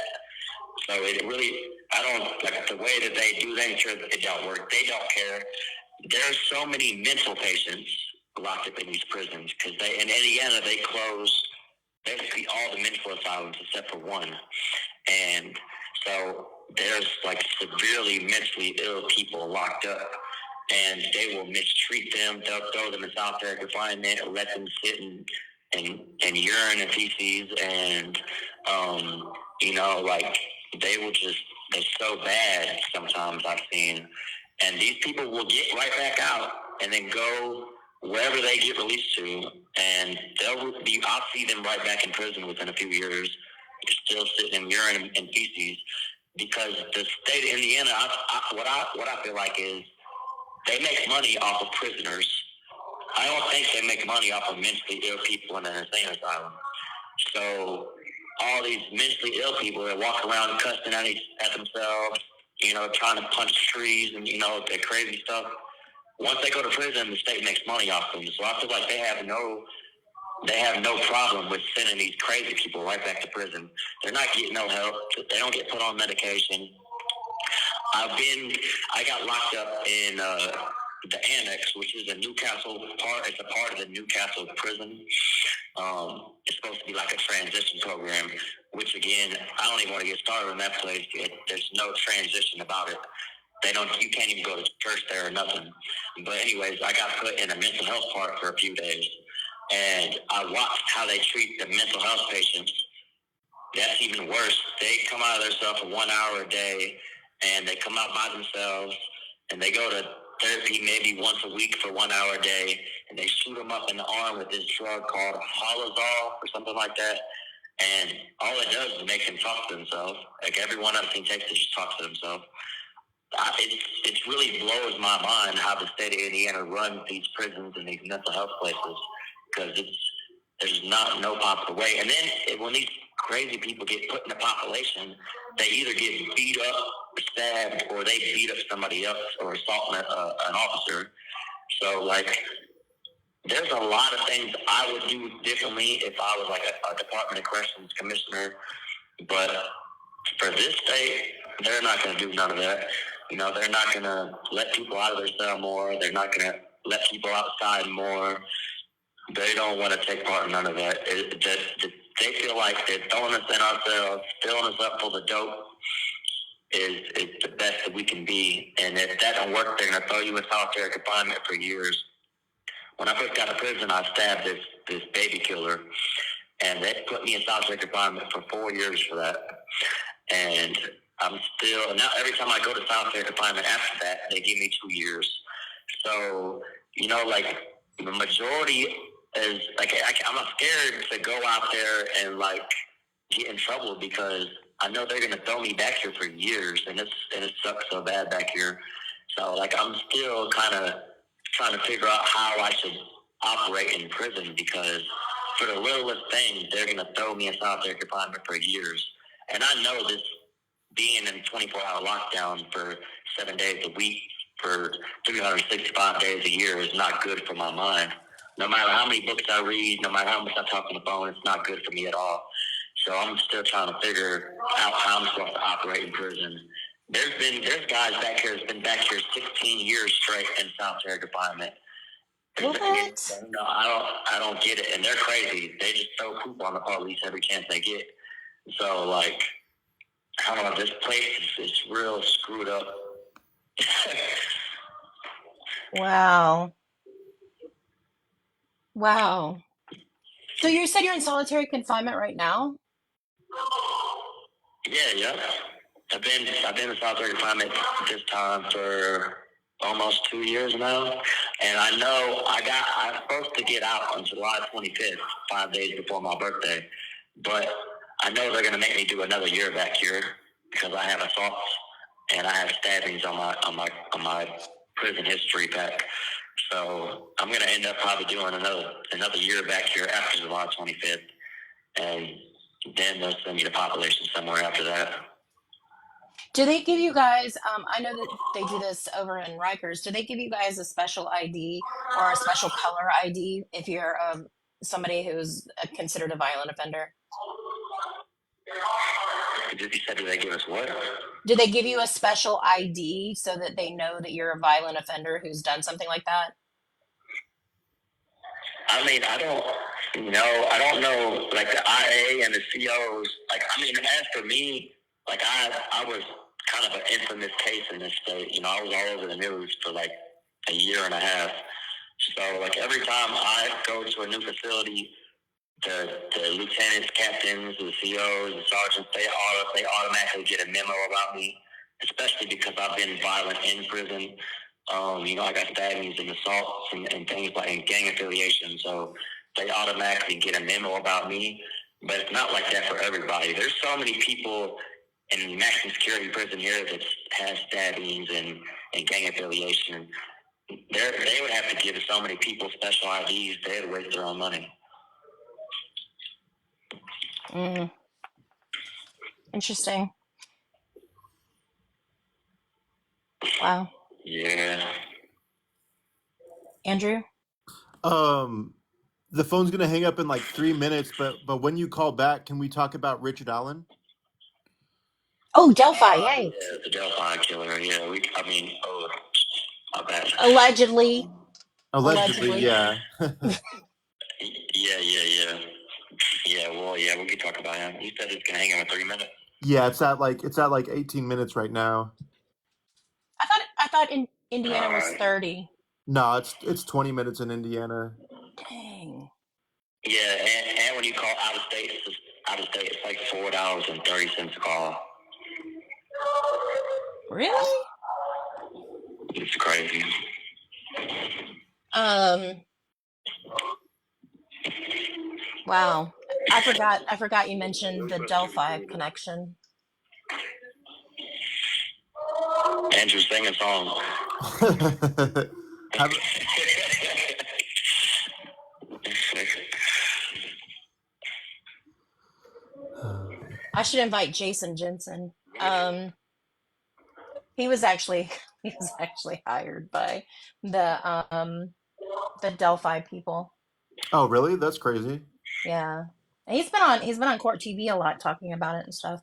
So it really, I don't, like, the way that they do that, sure, it don't work. They don't care. There's so many mental patients locked up in these prisons because in Indiana, they close basically all the mental asylums except for one. And so there's like severely mentally ill people locked up, and they will mistreat them. They'll throw them in solitary confinement or let them sit and urine and feces, and like they will just, they're so bad sometimes I've seen. And these people will get right back out and then go wherever they get released to, and I'll see them right back in prison within a few years, still sitting in urine and feces, because the state of Indiana, what I feel like is they make money off of prisoners. I don't think they make money off of mentally ill people in an insane asylum. So all these mentally ill people that walk around cussing at themselves, trying to punch trees and, their crazy stuff. Once they go to prison, the state makes money off them. So I feel like they have no problem with sending these crazy people right back to prison. They're not getting no help. They don't get put on medication. I got locked up in the annex, which is a Newcastle part. It's a part of the Newcastle prison. It's supposed to be like a transition program, which again, I don't even want to get started on that place. There's no transition about it. You can't even go to church there or nothing. But anyways, I got put in a mental health part for a few days, and I watched how they treat the mental health patients. That's even worse. They come out of their cell for 1 hour a day, and they come out by themselves, and they go to therapy maybe once a week for 1 hour a day, and they shoot them up in the arm with this drug called Holozol or something like that. And all it does is make them talk to themselves. Like everyone I've seen takes it, just talks to themselves. It really blows my mind how the state of Indiana runs these prisons and these mental health places, because there's no possible way. And then when these crazy people get put in the population, they either get beat up, stabbed, or they beat up somebody else or assault an officer. So, like, there's a lot of things I would do differently if I was like a Department of Corrections commissioner. But for this state, they're not going to do none of that. They're not going to let people out of their cell more. They're not going to let people outside more. They don't want to take part in none of that. They feel like they're throwing us in our cells, filling us up full of dope is the best that we can be. And if that don't work, they're going to throw you in solitary confinement for years. When I first got to prison, I stabbed this baby killer, and they put me in solitary confinement for 4 years for that. And I'm still, now every time I go to solitary confinement after that, they give me 2 years. So, like, the majority is like I'm not scared to go out there and like get in trouble because I know they're gonna throw me back here for years, and it sucks so bad back here. So like I'm still kind of trying to figure out how I should operate in prison because for the littlest thing, they're gonna throw me in solitary confinement for years, and I know this being in 24-hour lockdown for 7 days a week for 365 days a year is not good for my mind. No matter how many books I read, no matter how much I talk on the phone, it's not good for me at all. So I'm still trying to figure out how I'm supposed to operate in prison. There's guys back here that's been back here 16 years straight in solitary confinement. What? No, I don't get it, and they're crazy. They just throw poop on the police every chance they get. So like, I don't know, this place is real screwed up. Wow. Wow. So you said you're in solitary confinement right now? Yeah. I've been in solitary confinement this time for almost 2 years now, and I know I'm supposed to get out on July 25th, 5 days before my birthday, but I know they're gonna make me do another year back here because I have assaults and I have stabbings on my prison history pack. So I'm gonna end up probably doing another year back here after July 25th, and then they'll send me to population somewhere after that. Do they give you guys, I know that they do this over in Rikers, do they give you guys a special ID or a special color ID if you're somebody who's considered a violent offender? You said, do they give us what? Do they give you a special ID so that they know that you're a violent offender who's done something like that? I mean, I don't know, like the IA and the COs, like, I mean, as for me, like I was kind of an infamous case in this state. You know, I was all over the news for like a year and a half. So like every time I go to a new facility, the lieutenants, captains, the COs, the sergeants, they automatically get a memo about me, especially because I've been violent in prison. You know, I got stabbings and assaults and things like and gang affiliation. So they automatically get a memo about me. But it's not like that for everybody. There's so many people in maximum security prison here that have stabbings and gang affiliation. They would have to give so many people special IDs. They'd waste their own money. Mm, interesting. Wow. Yeah. Andrew? The phone's gonna hang up in like 3 minutes, but when you call back, can we talk about Richard Allen? Oh, Delphi, yay. Yeah, the Delphi killer. Yeah, my bad. Allegedly. Allegedly, yeah. Yeah. Yeah, well, yeah, we can talk about him. You said it's gonna hang on in 3 minutes. Yeah, it's at like 18 minutes right now. I thought in Indiana was Alright. 30. No, it's 20 minutes in Indiana. Dang. Yeah, and when you call out of state, it's like $4.30 a call. Really? It's crazy. Wow. I forgot you mentioned the Delphi connection. Andrew, sing a song. Have- I should invite Jason Jensen. He was actually hired by the Delphi people. oh, really? That's crazy. Yeah. And he's been on court TV a lot talking about it and stuff.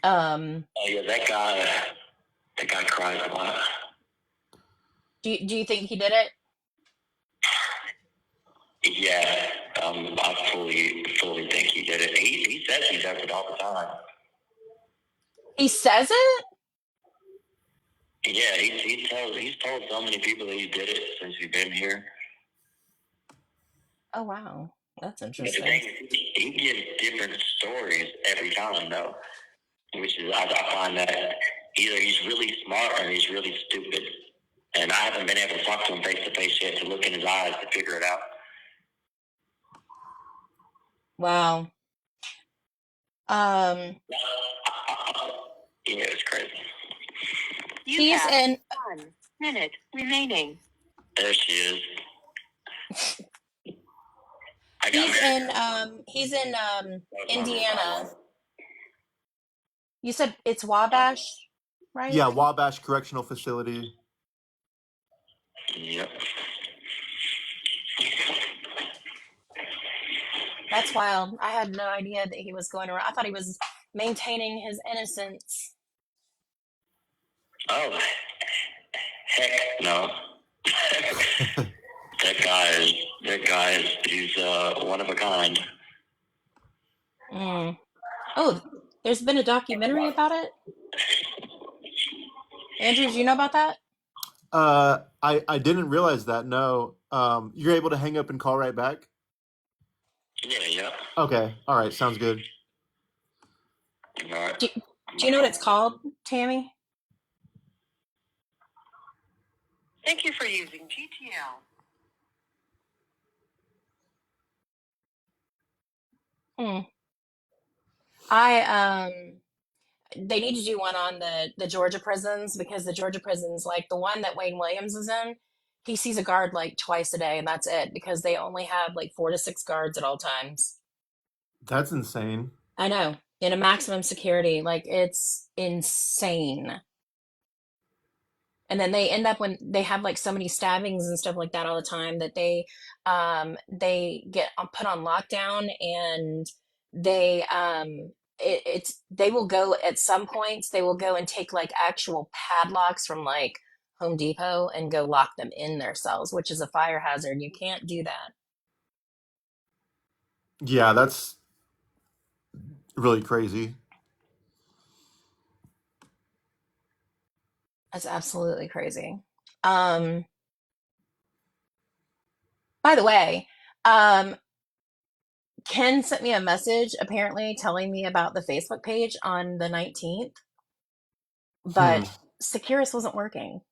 Oh yeah, that guy cries a lot. Do you think he did it? Yeah, I fully think he did it. He says he does it all the time. He says it? Yeah, he's told so many people that he did it since he's been here. Oh wow. That's But the interesting. thing is, he gives different stories every time, though, which is I find that either he's really smart or he's really stupid. And I haven't been able to talk to him face to face yet to look in his eyes to figure it out. Wow. Yeah, it's crazy. You He's have in 1 minute remaining. There she is. I got he's married. in That was my Indiana. one. You said it's Wabash, right? Yeah, Wabash Correctional Facility. Yep. That's wild. I had no idea that he was going around. I thought he was maintaining his innocence. Oh, heck no. that guy is, he's one of a kind. Mm. Oh, there's been a documentary about it. Andrew, did you know about that? I didn't realize that. No. You're able to hang up and call right back? Yeah. Okay. All right. Sounds good. All right. Do you know what it's called, Tammy? Thank you for using GTL. Hmm. They need to do one on the Georgia prisons, because the Georgia prisons, like the one that Wayne Williams is in, he sees a guard like twice a day, and that's it, because they only have like 4 to 6 guards at all times. That's insane. I know, in a maximum security, like it's insane. And then they end up, when they have like so many stabbings and stuff like that all the time, that they get put on lockdown, and they will go, at some points they will go and take like actual padlocks from like Home Depot and go lock them in their cells, which is a fire hazard. You can't do that. Yeah, that's really crazy. That's absolutely crazy. um by the way, um Ken sent me a message apparently telling me about the Facebook page on the 19th, Hmm. but Securus wasn't working.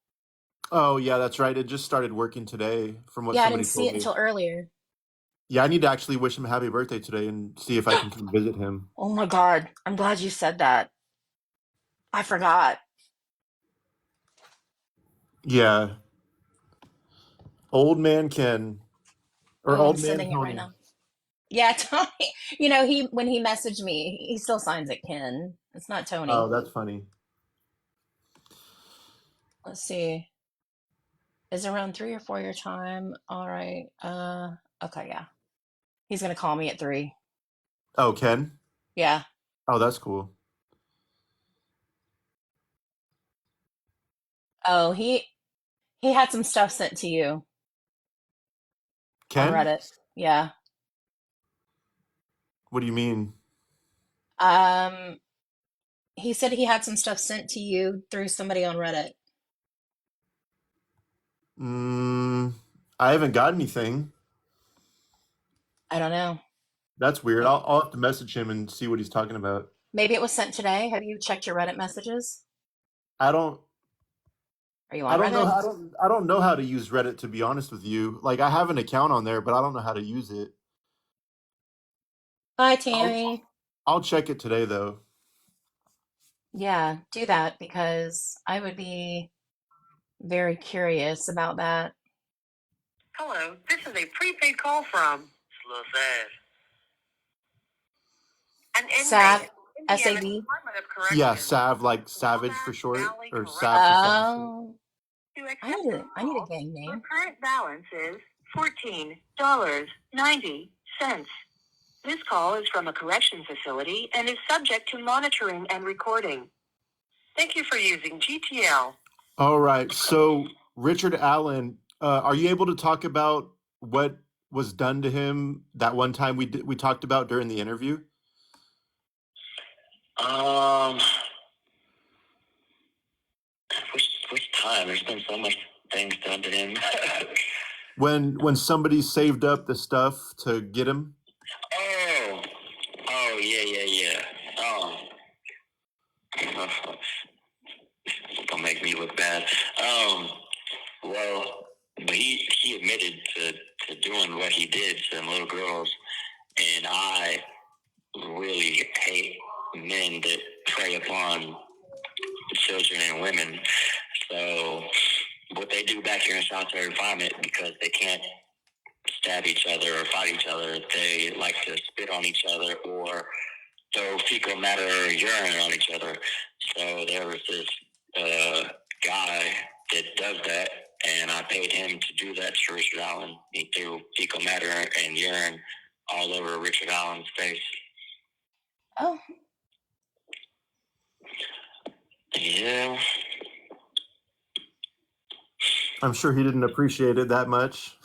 Oh, yeah, that's right. It just started working today, from what Yeah, I somebody didn't see told it me. until earlier. Yeah, I need to actually wish him a happy birthday today and see if I can come visit him. Oh my God. I'm glad you said that. I forgot. Yeah, old man Ken or Oh, I'm old man sending it right Tony. now. Yeah, Tony. You know, when he messaged me, he still signs it Ken. It's not Oh, Tony. that's funny. Let's see. Is it around 3 or 4 your time? All right. Okay, yeah. He's gonna call me at 3. Oh, Ken. Yeah. Oh, that's cool. Oh, he had some stuff sent to you on Ken? Reddit. Yeah. What do you mean? Um, he said he had some stuff sent to you through somebody on Reddit. Mm, I haven't got anything. I don't know. That's weird. I'll have to message him and see what he's talking about. Maybe it was sent today. Have you checked your Reddit messages? I don't Are you I on don't know Reddit? I don't know how to use Reddit, to be honest with you. Like, I have an account on there, but I don't know how to use it. Bye, I'll Tammy. I'll check it today though. Yeah, do that, because I would be very curious about that. Hello, this is a prepaid call from. It's a little sad. An Sav, inmate. Indiana SAV. Department of Yeah, Corrections. Sav, like savage for Wabash short, Valley or Sav for Correctional. savage. Oh, To accept this I need a call, gang your name. current balance is $14.90. This call is from a correction facility and is subject to monitoring and recording. Thank you for using GTL. All right. So, Richard Allen, are you able to talk about what was done to him that one time we talked about during the interview? Um, which time? There's been so much things done to him. When somebody saved up the stuff to get him? Oh, yeah. Don't make me look bad. what he did to them little girls. And I really hate men that prey upon children and women. So what they do back here in solitary confinement, because they can't stab each other or fight each other, they like to spit on each other or throw fecal matter or urine on each other. So there was this guy that does that, and I paid him to do that to Richard Allen. He threw fecal matter and urine all over Richard Allen's face. Oh, Yeah. I'm sure he didn't appreciate it that much.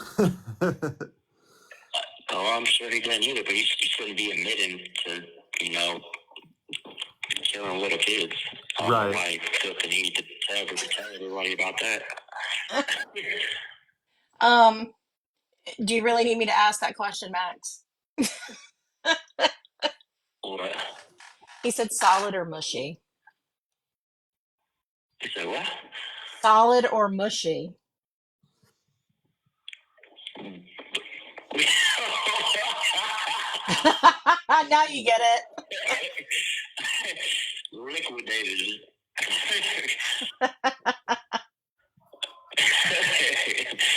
Oh, I'm sure he didn't either, but he shouldn't be admitting to, killing little kids. I don't know why he felt the need to tell everybody about that. do you really need me to ask that question, Max? What? He said solid or mushy. He said what? Solid or mushy. Now you get it. Liquidated.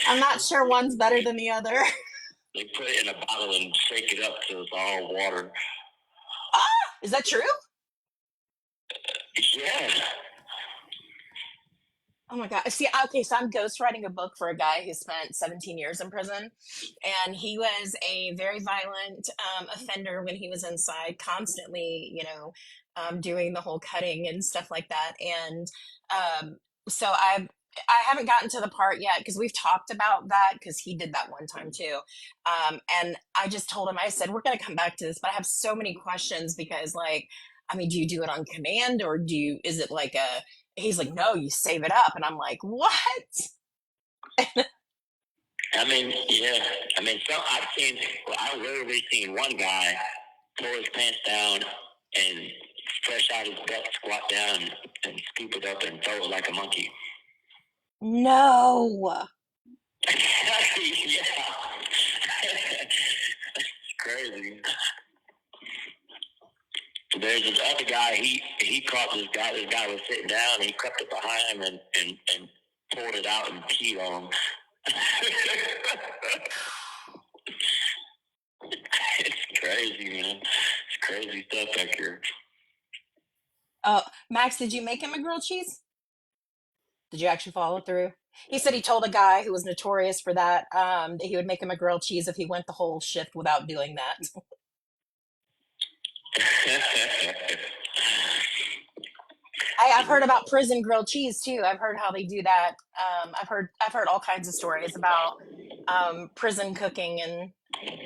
I'm not sure one's better than the other. They put it in a bottle and shake it up till it's all water. Is that true? Yeah. Oh my God. See, okay, so I'm ghostwriting a book for a guy who spent 17 years in prison. And he was a very violent offender when he was inside, constantly, doing the whole cutting and stuff like that. And so I haven't gotten to the part yet because we've talked about that because he did that one time too. And I just told him, I said, we're going to come back to this, but I have so many questions because, like, I mean, do you do it on command or is it like he's like, no, you save it up. And I'm like, what? I mean, yeah. I mean, I literally seen one guy pull his pants down and fresh out his butt, squat down and scoop it up and throw it like a monkey. No. Yeah. It's crazy. There's this other guy, he caught this guy. This guy was sitting down, and he crept up behind him and pulled it out and peed on him. It's crazy, man. It's crazy stuff back here. Max, did you make him a grilled cheese? Did you actually follow through? He said he told a guy who was notorious for that that he would make him a grilled cheese if he went the whole shift without doing that. I've heard about prison grilled cheese too. I've heard how they do that. I've heard all kinds of stories about prison cooking and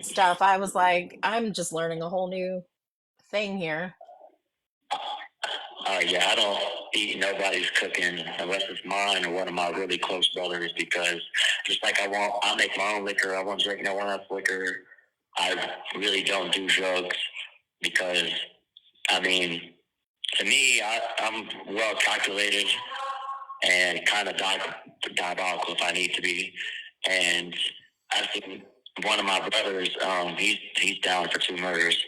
stuff. I was like, I'm just learning a whole new thing here. Yeah, I don't eat nobody's cooking unless it's mine or one of my really close brothers because just like I make my own liquor. I won't drink no one else's liquor. I really don't do drugs because, I mean, to me, I'm well calculated and kind of diabolical if I need to be. And I think one of my brothers, he's down for 2 murders,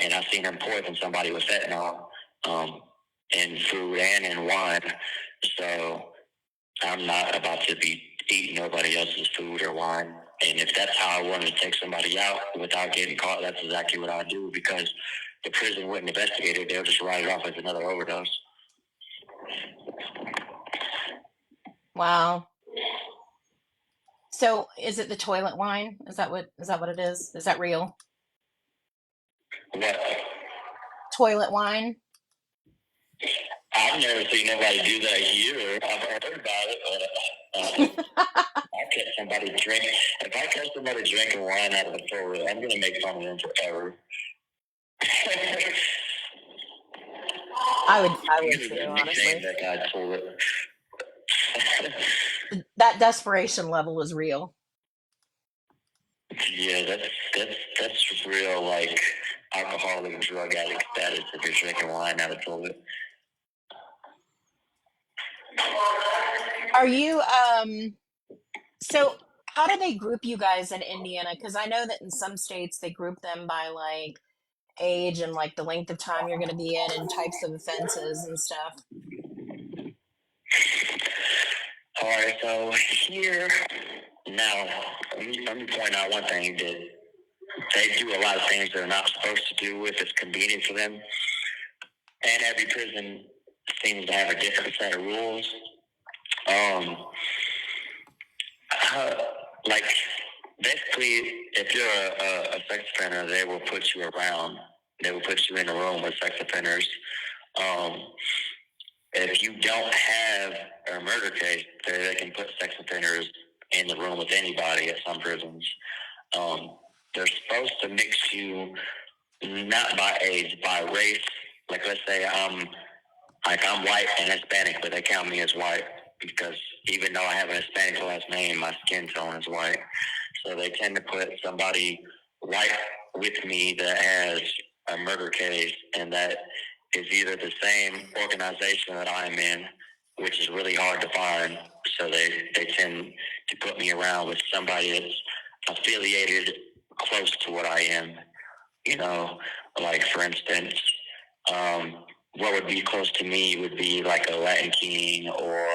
and I've seen him poison somebody with fentanyl in food and in wine. So I'm not about to be eating nobody else's food or wine. And if that's how I wanted to take somebody out without getting caught, that's exactly what I do because the prison wouldn't investigate it. They'll just write it off as another overdose. Wow. So is it the toilet wine? Is that what it is? Is that real? What? Toilet wine? I've never seen nobody do that here. I've heard about it, but I catch somebody drink. If I catch somebody drinking wine out of the toilet, I'm gonna make fun of them forever. I would too, honestly. That guy toilet. That desperation level is real. Yeah, that's real, like alcoholic and drug addict status if you're drinking wine out of toilet. Are you so how do they group you guys in Indiana? Because I know that in some states they group them by like age and like the length of time you're going to be in and types of offenses and stuff. All right, so here now, let me point out one thing that they do a lot of things they're not supposed to do if it's convenient for them, and every prison seems to have a different set of rules. Like basically, if you're a sex offender, they will put you around. They will put you in a room with sex offenders. If you don't have a murder case, they can put sex offenders in the room with anybody at some prisons. They're supposed to mix you not by age, by race. Like let's say I'm white and Hispanic, but they count me as white because even though I have a Hispanic last name, my skin tone is white. So they tend to put somebody white with me that has a murder case and that is either the same organization that I'm in, which is really hard to find. So they tend to put me around with somebody that's affiliated close to what I am. You know, like for instance, what would be close to me would be like a Latin King or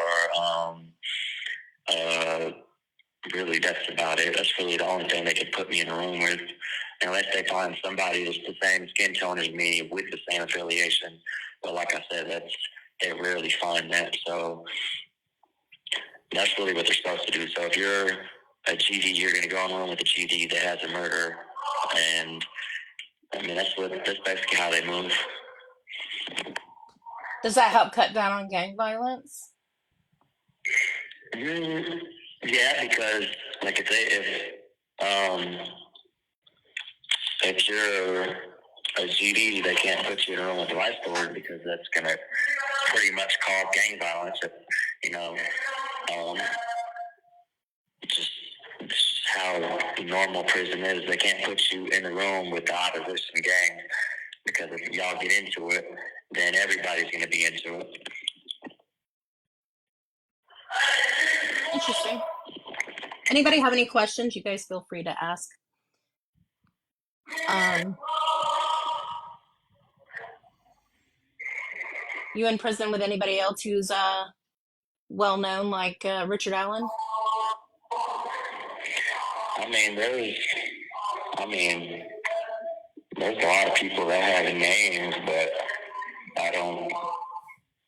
really that's about it. That's really the only thing they could put me in a room with, unless they find somebody that's the same skin tone as me with the same affiliation. But like I said, they rarely find that. So that's really what they're supposed to do. So if you're a GD, you're going to go in a room with a GD that has a murder, and I mean that's basically how they move. Does that help cut down on gang violence? Yeah, because like if you're a GD, they can't put you in a room with a life story because that's gonna pretty much cause gang violence. You know, just how normal prison is. They can't put you in a room with the opposition gang because if y'all get into it, then everybody's gonna be into it. Interesting. Anybody have any questions? You guys feel free to ask. You in prison with anybody else who's well known, like Richard Allen? There's a lot of people that have names, but I don't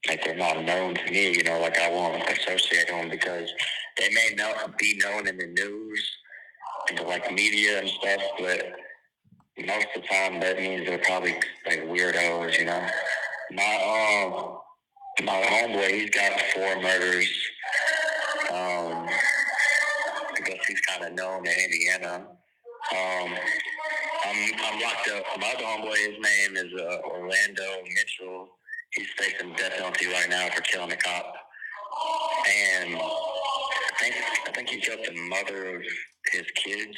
like they're not known to me. You know, like I won't associate them because they may not be known in the news and like media and stuff, but most of the time that means they're probably like weirdos. You know, my homeboy, he's got 4 murders. I guess he's kind of known in Indiana. I'm locked up. My other homeboy, his name is Orlando Mitchell. He's facing death penalty right now for killing a cop. And I think he killed the mother of his kids.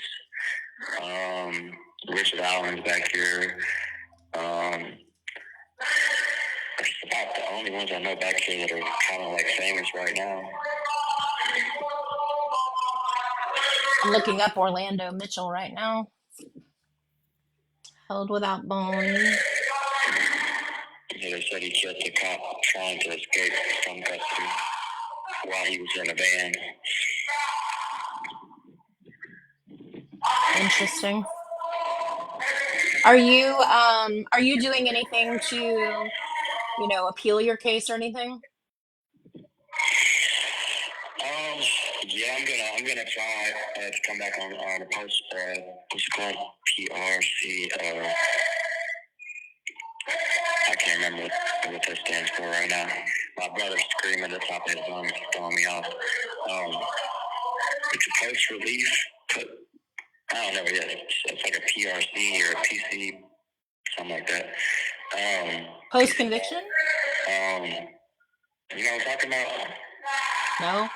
Richard Allen's back here. That's about the only ones I know back here that are kind of like famous right now. I'm looking up Orlando Mitchell right now. Held without bond. Yeah, they said he killed the cop trying to escape from custody while he was in a van. Interesting. Are you doing anything to, appeal your case or anything? Yeah, I'm gonna try to come back on a post. What's it called? PRC. I can't remember what that stands for right now. My brother's screaming at the top of his lungs, throwing me off. It's a post relief. I don't know. Yeah, it's like a PRC or a PC, something like that. Post conviction? You know what I'm talking about? No.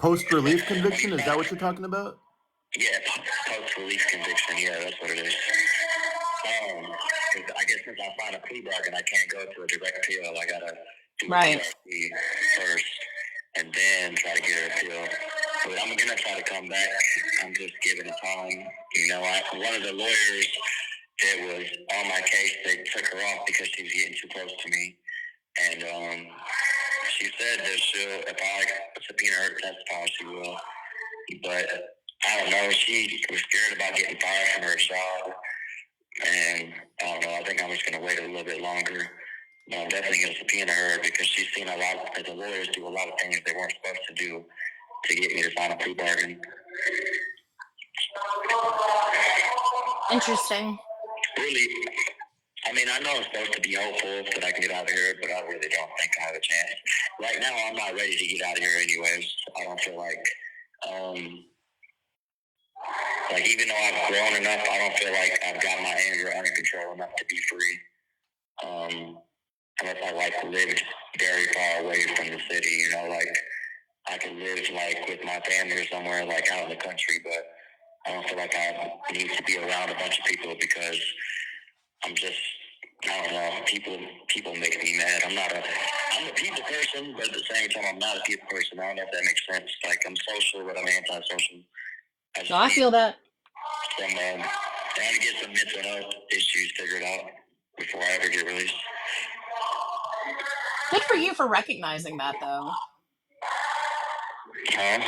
Post relief conviction, is that what you're talking about? Yeah, post relief conviction. Yeah, that's what it is. Because I guess since I signed a plea bargain, I can't go to a direct appeal. I gotta do a PRC first, and then try to get an appeal. But I'm gonna try to come back. I'm just giving it time. You know, one of the lawyers that was on my case, they took her off because she was getting too close to me. And she said that if I subpoena her to testify, she will. But I don't know. She was scared about getting fired from her job. And I don't know. I think I'm just going to wait a little bit longer. But I'm definitely going to subpoena her because she's seen a lot of the lawyers do a lot of things they weren't supposed to do to get me to sign a plea bargain. Interesting. Really, I mean, I know I'm supposed to be hopeful that I can get out of here, but I really don't think I have a chance. Right now, I'm not ready to get out of here anyways. I don't feel like even though I've grown enough, I don't feel like I've got my anger under control enough to be free. Unless I lived very far away from the city, you know, I could live with my family or somewhere out in the country, but I don't feel like I need to be around a bunch of people because I'm just, I don't know, people make me mad. I'm a people person, but at the same time, I'm not a people person. I don't know if that makes sense. I'm social, but I'm antisocial. No, I feel that. I'm trying to get some mental health issues figured out before I ever get released. Good for you for recognizing that, though. Huh?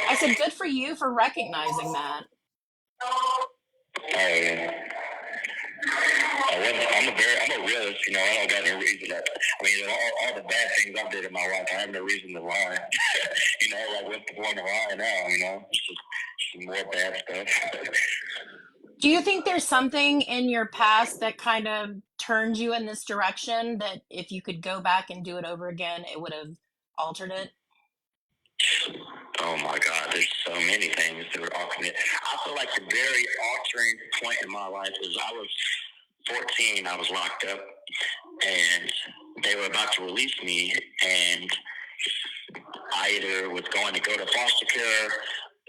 I said, good for you for recognizing that. Oh, yeah. I'm a realist, you know. I don't got any reason all the bad things I've did in my life, I have no reason to lie. You know, what's the point of lying now, you know? It's just more bad stuff. Do you think there's something in your past that kind of turned you in this direction that if you could go back and do it over again, it would have altered it? Oh my God, there's so many things that were altering. I feel like the very altering point in my life is I was 14, I was locked up, and they were about to release me, and I either was going to go to foster care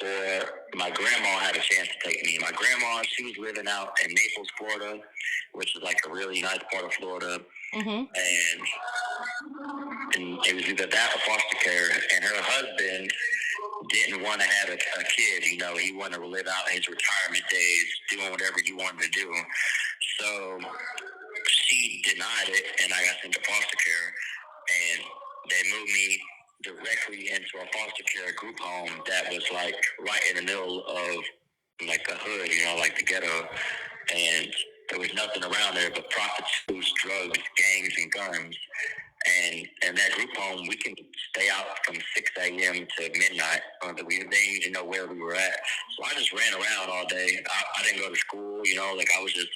or my grandma had a chance to take me. My grandma, she was living out in Naples, Florida, which is a really nice part of Florida. Mm-hmm. And it was either that or foster care. And her husband didn't want to have a kid. You know, he wanted to live out his retirement days, doing whatever he wanted to do. So she denied it, and I got sent to foster care. And they moved me directly into a foster care group home that was right in the middle of a hood, you know, the ghetto. And there was nothing around there but prostitutes, drugs, gangs, and guns. And in that group home, we can stay out from 6 a.m. to midnight. They didn't even know where we were at. So I just ran around all day. I didn't go to school, you know, I was just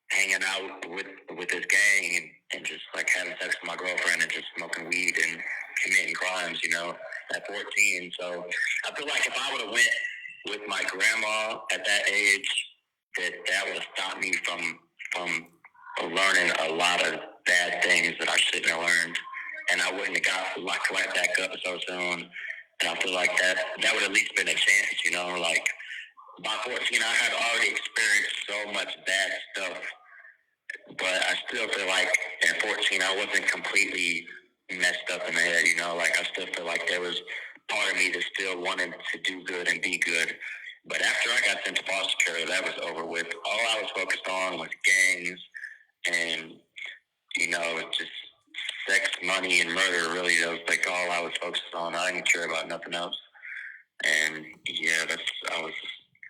hanging out with this gang and just having sex with my girlfriend and just smoking weed and committing crimes, you know, at 14. So I feel like if I would have went with my grandma at that age, that would have stopped me from learning a lot of bad things that I shouldn't have learned, and I wouldn't have got locked right back up so soon. And I feel like that would at least been a chance, you know. By 14, I had already experienced so much bad stuff, but I still feel like at 14 I wasn't completely messed up in the head, you know. I still feel like there was part of me that still wanted to do good and be good. But after I got sent to foster care, that was over with. All I was focused on was gangs and, you know, just sex, money, and murder. Really, that was all I was focused on. I didn't care about nothing else. And yeah, I was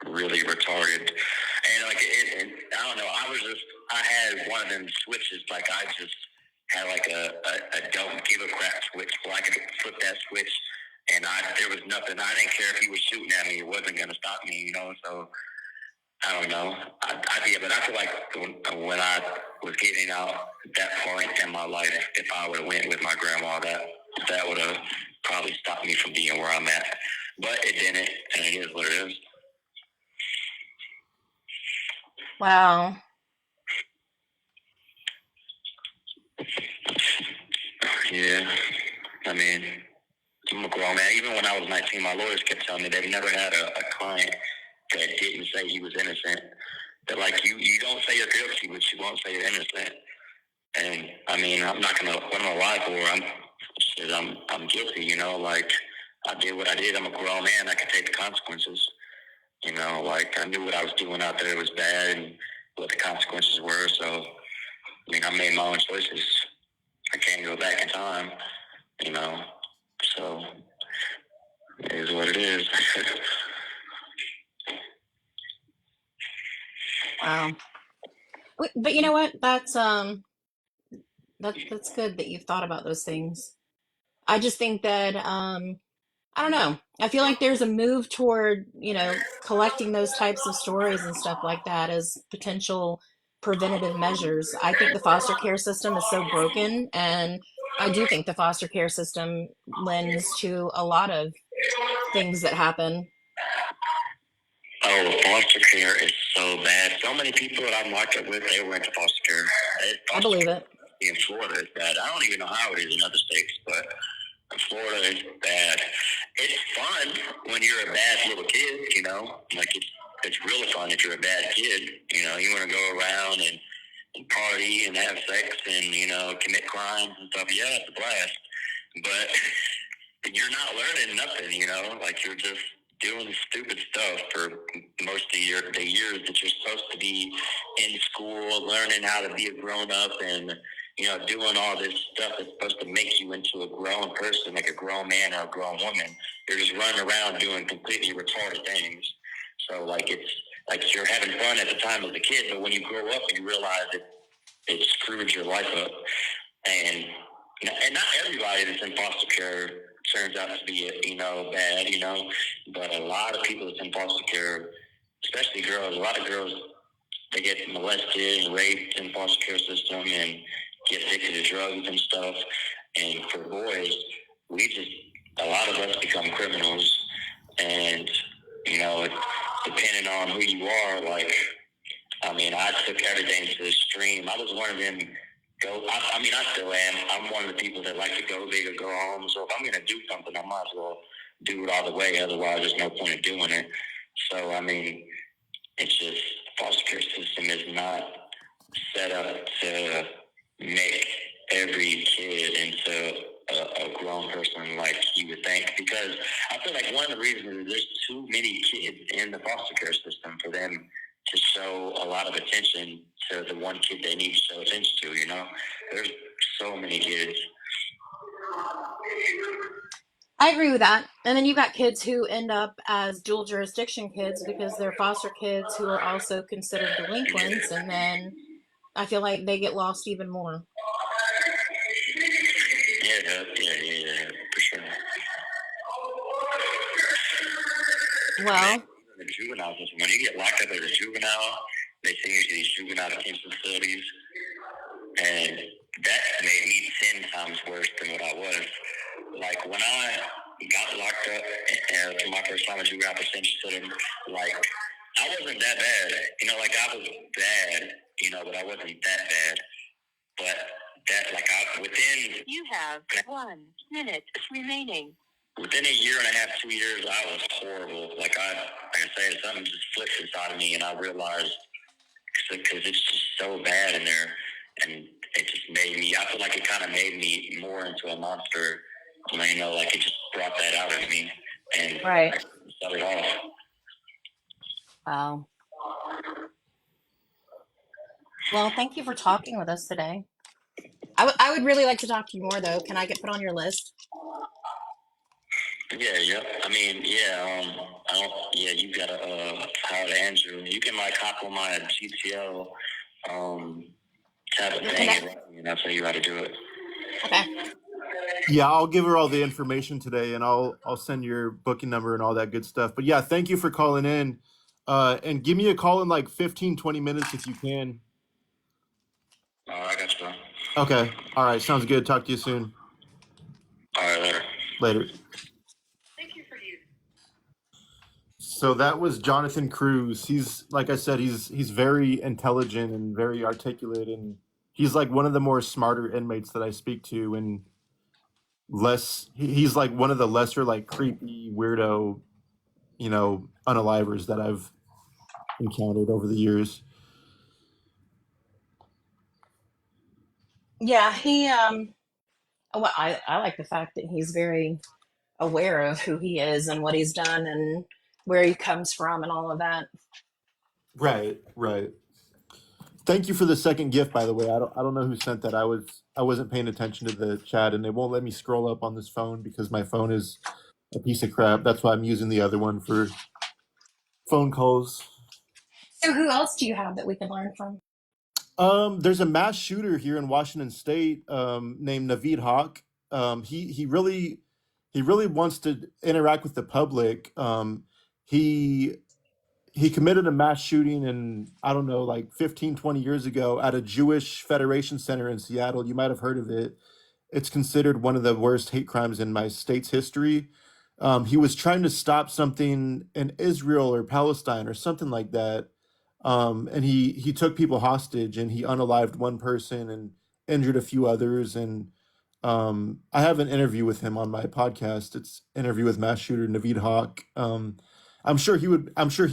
really retarded. And I don't know. I had one of them switches. I just had a don't give a crap switch where I could flip that switch. And there was nothing. I didn't care if he was shooting at me. It wasn't going to stop me, you know. So I don't know. But I feel like when I was getting out at that point in my life, if I would have went with my grandma, that would have probably stopped me from being where I'm at. But it didn't, and it is what it is. Wow. Yeah. I mean, I'm a grown man. Even when I was 19, my lawyers kept telling me they've never had a client that didn't say he was innocent. They're you don't say you're guilty, but you won't say you're innocent. And I mean, what am I lie for? I'm guilty, you know. I did what I did. I'm a grown man. I could take the consequences. You know, like I knew what I was doing out there was bad and what the consequences were. So, I mean, I made my own choices. I can't go back in time, you know. So, it is what it is. Wow. But you know what? That's good that you've thought about those things. I just think that I don't know. I feel like there's a move toward, collecting those types of stories and stuff like that as potential preventative measures. I think the foster care system is so broken, and I do think the foster care system lends to a lot of things that happen. Oh, foster care is so bad. So many people that I'm locked up with, they went to foster care. I Foster believe care it. in Florida is bad. I don't even know how it is in other states, but in Florida is bad. It's fun when you're a bad little kid, you know? Like, it's really fun if you're a bad kid. You know, you want to go around and party and have sex and, commit crimes and stuff. Yeah, it's a blast. But you're not learning nothing, like you're just doing stupid stuff for most of the years that you're supposed to be in school, learning how to be a grown up and, doing all this stuff that's supposed to make you into a grown person, like a grown man or a grown woman. You're just running around doing completely retarded things. So, like, it's like you're having fun at the time as a kid, but when you grow up and you realize it screwed your life up. And not everybody that's in foster care turns out to be, bad, but a lot of people that's in foster care, especially girls, a lot of girls, they get molested and raped in the foster care system and get addicted to drugs and stuff. And for boys, a lot of us become criminals. And, depending on who you are, like, I mean, I took everything to the extreme. I was one of them. I still am. I'm one of the people that like to go big or go home. So if I'm going to do something, I might as well do it all the way. Otherwise, there's no point in doing it. So, I mean, it's just foster care system is not set up to make every kid into a grown person like you would think. Because I feel like one of the reasons is there's too many kids in the foster care system for them to show a lot of attention to the one kid they need to show attention to. There's so many kids. I agree with that. And then you got kids who end up as dual jurisdiction kids because they're foster kids who are also considered delinquents, and then I feel like they get lost even more. Yeah, for sure. Well, The juvenile system, when you get locked up as a juvenile, they send you to these juvenile detention facilities, and that made me 10 times worse than what I was. Like, when I got locked up for my first time in juvenile detention center, like, I wasn't that bad. Like, I was bad, but I wasn't that bad. But that, like, within... You have 1 minute remaining. Within a year and a half, 2 years, I was horrible. Like I said, something just flipped inside of me, and I realized, because it's just so bad in there, and it just made me, I feel like it kind of made me more into a monster. Like it just brought that out of me, and right. I shut it off. Wow. Well, thank you for talking with us today. I would really like to talk to you more, though. Can I get put on your list? Yeah. I mean, you got to, Howard Andrew. You can, like, hop on my GTO, tablet thing, and I'll tell you how to do it. Okay. Yeah, I'll give her all the information today, and I'll send your booking number and all that good stuff. But yeah, thank you for calling in. And give me a call in like 15, 20 minutes if you can. I got you, bro. Okay. All right. Sounds good. Talk to you soon. All right, later. Later. Thank you for you. So that was Jonathan Cruz. He's, like I said, he's very intelligent and very articulate, and he's like one of the more smarter inmates that I speak to, and he's like one of the lesser, like, creepy weirdo, unalivers that I've encountered over the years. Yeah, well, I like the fact that he's very aware of who he is and what he's done and where he comes from and all of that. Right, right. Thank you for the second gift, by the way. I don't know who sent that. I wasn't paying attention to the chat, and it won't let me scroll up on this phone because my phone is a piece of crap. That's why I'm using the other one for phone calls. So who else do you have that we can learn from? There's a mass shooter here in Washington State named Naveed Hawk. He really wants to interact with the public. He he committed a mass shooting in, I don't know, like 15, 20 years ago at a Jewish Federation Center in Seattle. You might have heard of it. It's considered one of the worst hate crimes in my state's history. He was trying to stop something in Israel or Palestine or something like that. And he took people hostage and he unalived one person and injured a few others. And I have an interview with him on my podcast. It's interview with mass shooter Naveed Hawk. I'm sure he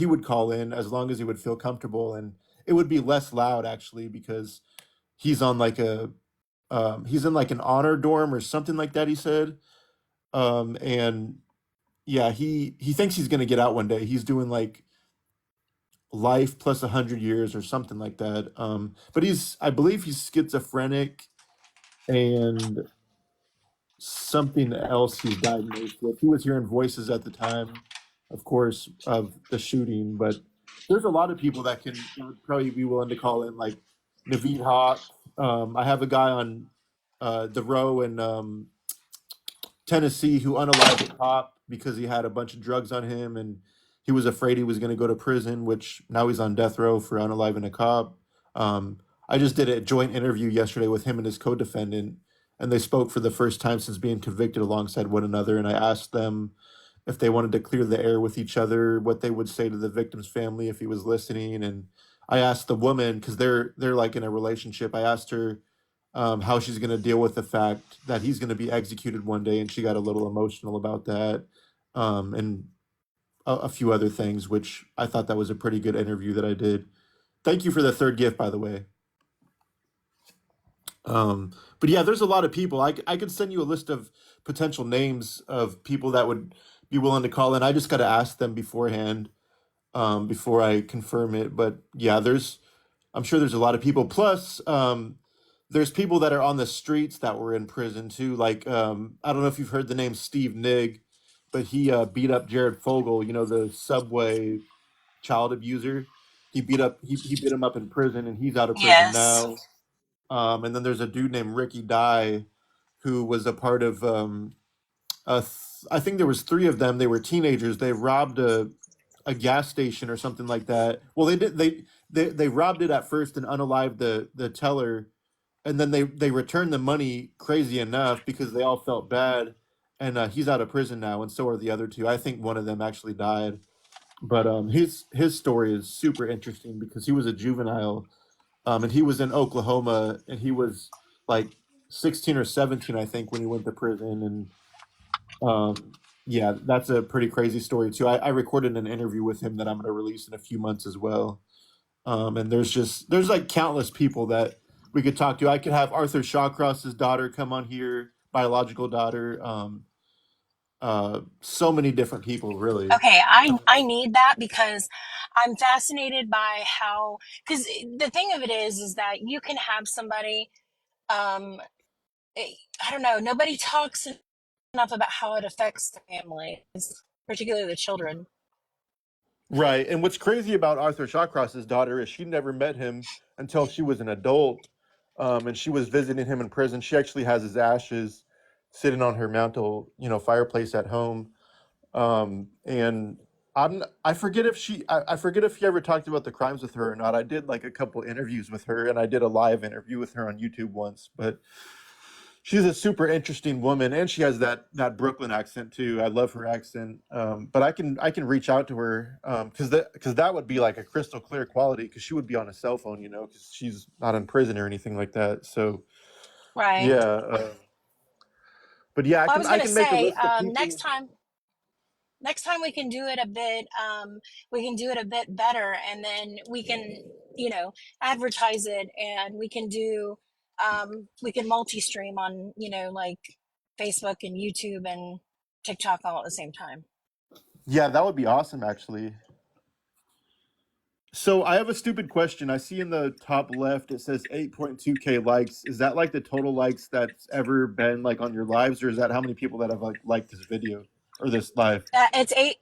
would call in as long as he would feel comfortable, and it would be less loud actually because he's on like a he's in like an honor dorm or something like that. He said, and yeah, he thinks he's gonna get out one day. He's doing like life plus 100 years or something like that. But I believe he's schizophrenic and something else he's diagnosed with. He was hearing voices at the time, of course, of the shooting, but there's a lot of people that would probably be willing to call in, like Naveed Hawk. I have a guy on the row in Tennessee who unalived a cop because he had a bunch of drugs on him and he was afraid he was going to go to prison, which now he's on death row for unaliving a cop. I just did a joint interview yesterday with him and his co-defendant, and they spoke for the first time since being convicted alongside one another. And I asked them if they wanted to clear the air with each other, what they would say to the victim's family if he was listening. And I asked the woman, because they're like in a relationship. I asked her how she's going to deal with the fact that he's going to be executed one day, and she got a little emotional about that, and a few other things, which I thought that was a pretty good interview that I did. Thank you for the third gift, by the way. But yeah, there's a lot of people. I could send you a list of potential names of people that would be willing to call in. I just got to ask them beforehand, before I confirm it. But yeah, I'm sure there's a lot of people. Plus, there's people that are on the streets that were in prison too. Like, I don't know if you've heard the name Steve Nigg, but he beat up Jared Fogle, the Subway child abuser. He beat him up in prison, and he's out of prison Yes. now. And then there's a dude named Ricky Dye, who was a part of. I think there was three of them. They were teenagers. They robbed a gas station or something like that. Well, they did. They robbed it at first and unalived the teller, and then they returned the money. Crazy enough, because they all felt bad, and he's out of prison now, and so are the other two. I think one of them actually died. But his story is super interesting because he was a juvenile, and he was in Oklahoma, and he was like 16 or 17, I think, when he went to prison. And yeah, that's a pretty crazy story too. I recorded an interview with him that I'm going to release in a few months as well. And there's like countless people that we could talk to. I could have Arthur Shawcross's daughter come on here, biological daughter. So many different people, really. Okay, I need that because I'm fascinated by how, because the thing of it is that you can have somebody, um I don't know, nobody talks enough about how it affects the families, particularly the children. Right. And what's crazy about Arthur Shawcross's daughter is she never met him until she was an adult. And she was visiting him in prison. She actually has his ashes sitting on her mantle, fireplace at home. And I forget if I forget if he ever talked about the crimes with her or not. I did like a couple interviews with her, and I did a live interview with her on YouTube once. But she's a super interesting woman, and she has that Brooklyn accent too. I love her accent. But I can reach out to her, because that would be like a crystal clear quality, because she would be on a cell phone, because she's not in prison or anything like that. So Right. yeah, but yeah, I Well, I can was I gonna can make a say, list of people. next time we can do it a bit, we can do it a bit better, and then we can, you know, advertise it, and we can multi-stream on, like Facebook and YouTube and TikTok all at the same time. Yeah, that would be awesome, actually. So I have a stupid question. I see in the top left it says 8.2K likes. Is that like the total likes that's ever been like on your lives, or is that how many people that have like liked this video or this live?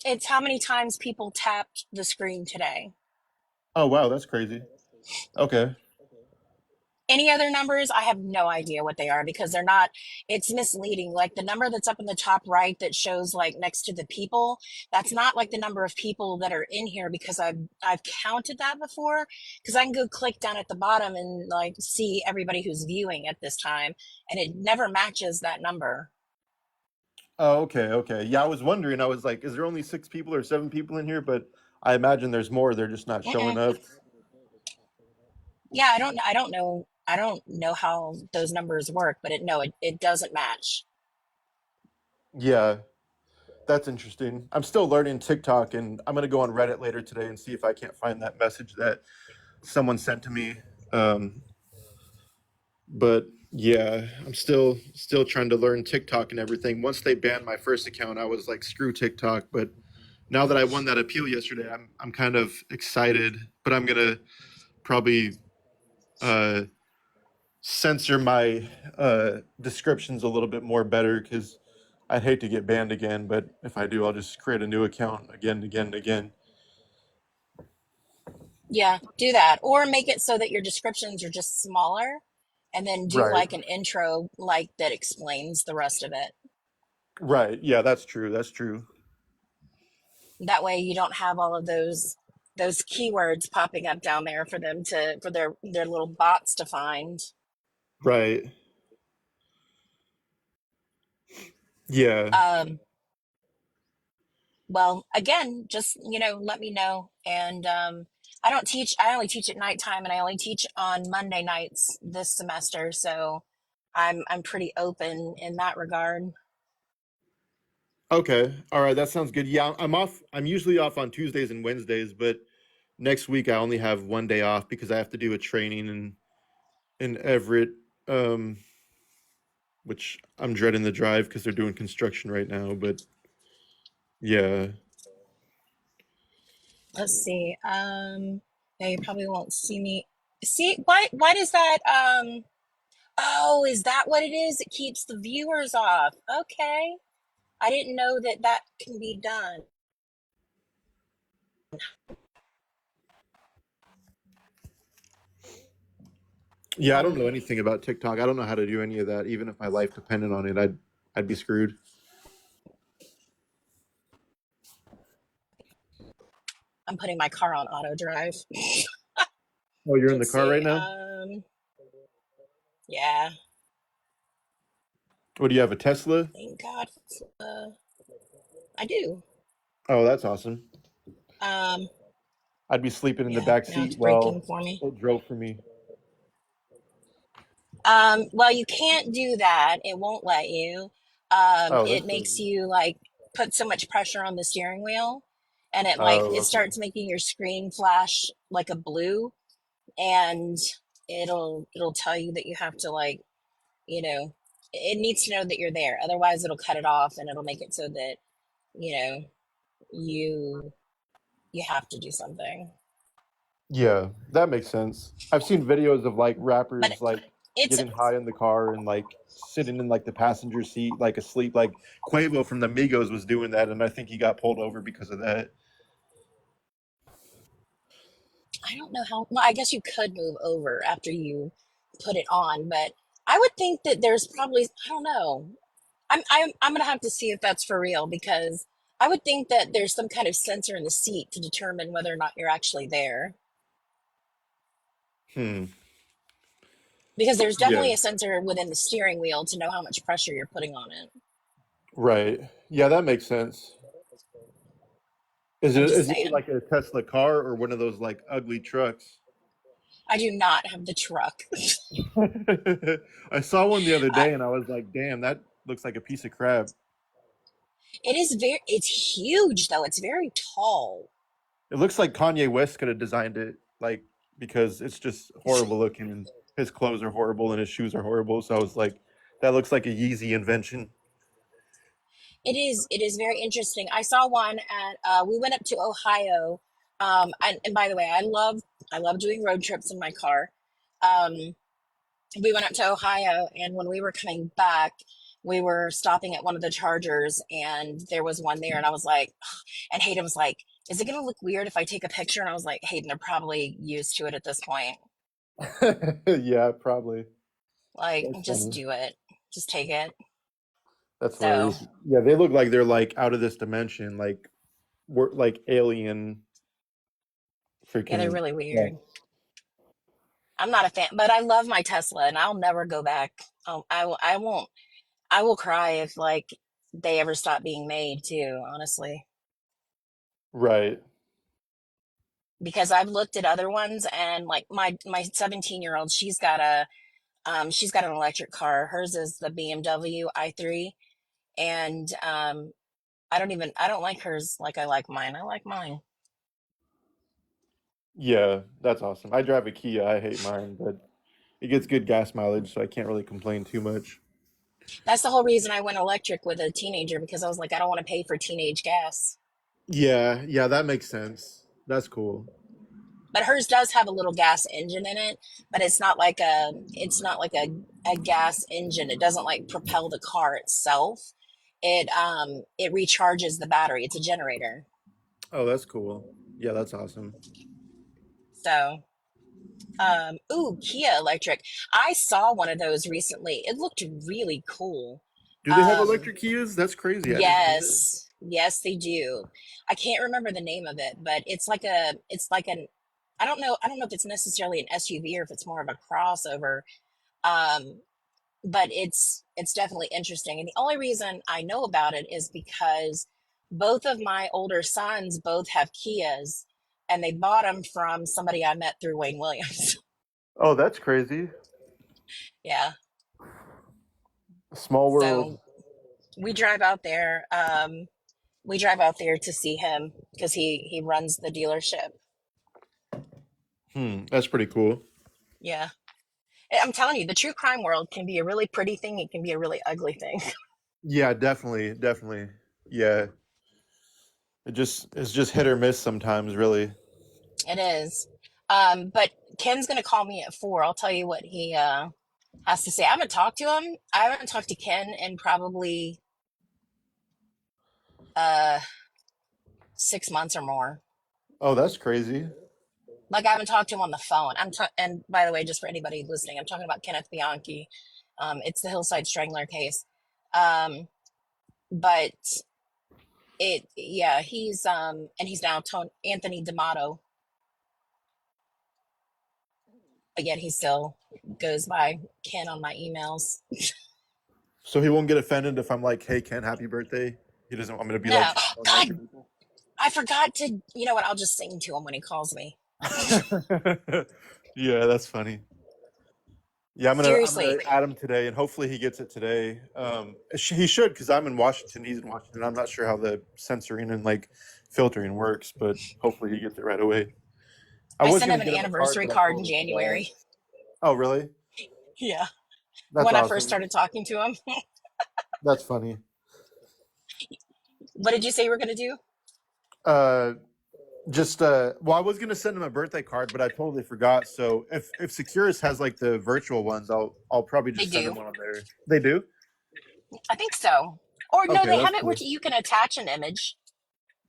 It's how many times people tapped the screen today. Oh wow, that's crazy. Okay. Any other numbers? I have no idea what they are because they're not, it's misleading. Like the number that's up in the top right that shows like next to the people, that's not like the number of people that are in here because I've counted that before because I can go click down at the bottom and like see everybody who's viewing at this time and it never matches that number. Oh, okay, okay. Yeah, I was wondering. I was like, is there only 6 people or 7 people in here? But I imagine there's more. They're just not showing Mm-mm. up. Yeah, I don't know how those numbers work, but it doesn't match. Yeah, that's interesting. I'm still learning TikTok, and I'm gonna go on Reddit later today and see if I can't find that message that someone sent to me. Um, but yeah, I'm still trying to learn TikTok and everything. Once they banned my first account, I was like, screw TikTok. But now that I won that appeal yesterday, I'm kind of excited. But I'm gonna probably uh, censor my descriptions a little bit more better because I'd hate to get banned again. But if I do, I'll just create a new account again and again and again. Yeah, do that. Or make it so that your descriptions are just smaller and then do Right. like an intro like that explains the rest of it. Right. Yeah, that's true. That's true. That way you don't have all of those keywords popping up down there for them to for their little bots to find. Right. Yeah. Um well, again, just let me know and I only teach at nighttime and I only teach on Monday nights this semester, so I'm pretty open in that regard. Okay. All right. That sounds good. Yeah, I'm off. I'm usually off on Tuesdays and Wednesdays, but next week I only have one day off because I have to do a training in Everett, um, which I'm dreading the drive because they're doing construction right now. But yeah. Let's see. Yeah, you probably won't see me. See, why does that oh, is that what it is? It keeps the viewers off. Okay. I didn't know that that can be done. Yeah, I don't know Um, anything about TikTok. I don't know how to do any of that. Even if my life depended on it, I'd be screwed. I'm putting my car on auto drive. Oh, you're in the Let's car right see. now? Yeah, What do you have, a Tesla? thank God. Uh, I do. Oh, that's awesome. Um, I'd be sleeping in the yeah, back now seat it's braking while for me. it drove for me. Well, you can't do that. It won't let you. Oh, It that's makes crazy. you like put so much pressure on the steering wheel, and Oh, it okay. starts making your screen flash like a blue, and it'll tell you that you have to you know, it needs to know that you're there. Otherwise, it'll cut it off, and it'll make it so that you know you you have to do something. Yeah, that makes sense. I've seen videos of like But rappers like it's getting high in the car and like sitting in like the passenger seat like asleep. Like Quavo from the Migos was doing that, and I think he got pulled over because of that. I don't know how. Well, I guess you could move over after you put it on, but I would think that there's probably I don't know. I'm gonna have to see if that's for real because I would think that there's some kind of sensor in the seat to determine whether or not you're actually there. Hmm. Because there's Yeah. definitely a sensor within the steering wheel to know how much pressure you're putting on it. Right. Yeah, that makes sense. I'm just Is it saying. like a Tesla car or one of those like ugly trucks? I do not have the truck. I saw one the other I, day and I was like, damn, that looks like a piece of crap. it's huge though. It's very tall. It looks like Kanye West could have designed it, like because it's just horrible looking and his clothes are horrible and his shoes are horrible. So I was like, that looks like a Yeezy invention. It is very interesting. I saw one at we went up to Ohio. And by the way, I love doing road trips in my car. Um, we went up to Ohio, and when we were coming back, we were stopping at one of the chargers, and there was one there, and I was like, and Hayden was like, "Is it gonna look weird if I take a picture?" And I was like, "Hayden, they're probably used to it at this point. Yeah, probably. Like, That's just funny. do it, just take it." That's So hilarious. Yeah, they look like they're like out of this dimension, like we're like alien yeah, they're freaking. really Yeah. weird. I'm not a fan, but I love my Tesla, and I'll never go back. I won't. I will cry if like they ever stop being made too, honestly. Right. Because I've looked at other ones, and like my 17-year-old, she's got an electric car. Hers is the BMW i3, and I don't like hers like I like mine. I like mine. Yeah, that's awesome. I drive a Kia. I hate mine, but it gets good gas mileage, so I can't really complain too much. That's the whole reason I went electric with a teenager, because I was like, I don't want to pay for teenage gas. Yeah, yeah, that makes sense. That's cool. But hers does have a little gas engine in it, but it's not like a gas engine. It doesn't like propel the car itself. It recharges the battery. It's a generator. Oh, that's cool. Yeah, that's awesome. So ooh, Kia Electric. I saw one of those recently. It looked really cool. Do they have Um electric Kias? That's crazy. I didn't know that. yes. Yes, they do. I can't remember the name of it, but it's like an I don't know if it's necessarily an SUV or if it's more of a crossover. Um but it's definitely interesting. And the only reason I know about it is because both of my older sons both have Kias, and they bought them from somebody I met through Wayne Williams. Oh, that's crazy. Yeah. Small world. So we drive out there. We drive out there to see him because he runs the dealership. That's pretty cool. Yeah. I'm telling you, the true crime world can be a really pretty thing. It can be a really ugly thing. Yeah, definitely, definitely. Yeah, it's just hit or miss sometimes, really. It is. But Ken's gonna call me at 4. I'll tell you what he has to say. I haven't talked to him. I haven't talked to Ken in probably uh 6 months or more. Oh, that's crazy. Like I haven't talked to him on the phone. And by the way, just for anybody listening, I'm talking about Kenneth Bianchi. It's the Hillside Strangler case. Um, but yeah, and he's now Anthony D'Amato, but yet he still goes by Ken on my emails. So he won't get offended if I'm like, "Hey, Ken, happy birthday." He doesn't want me to be like, No, "Happy God, birthday." I forgot to. You know what? I'll just sing to him when he calls me. Yeah, that's funny. Yeah, I'm gonna Seriously, add him today, and hopefully he gets it today. He should because I'm in Washington. He's in Washington. I'm not sure how the censoring and like filtering works, but hopefully he gets it right away. I I was sent gonna him an get him a card, anniversary but I card in totally forgot. January. Oh, really? Yeah, That's when I first awesome. started talking to him. That's funny. What did you say you were going to do? Uh, well, I was gonna send him a birthday card, but I totally forgot. So if Securus has like the virtual ones, I'll probably They just send him do. one on there. They do? I think so. Or no, Okay, they that's have it where cool. you can attach an image.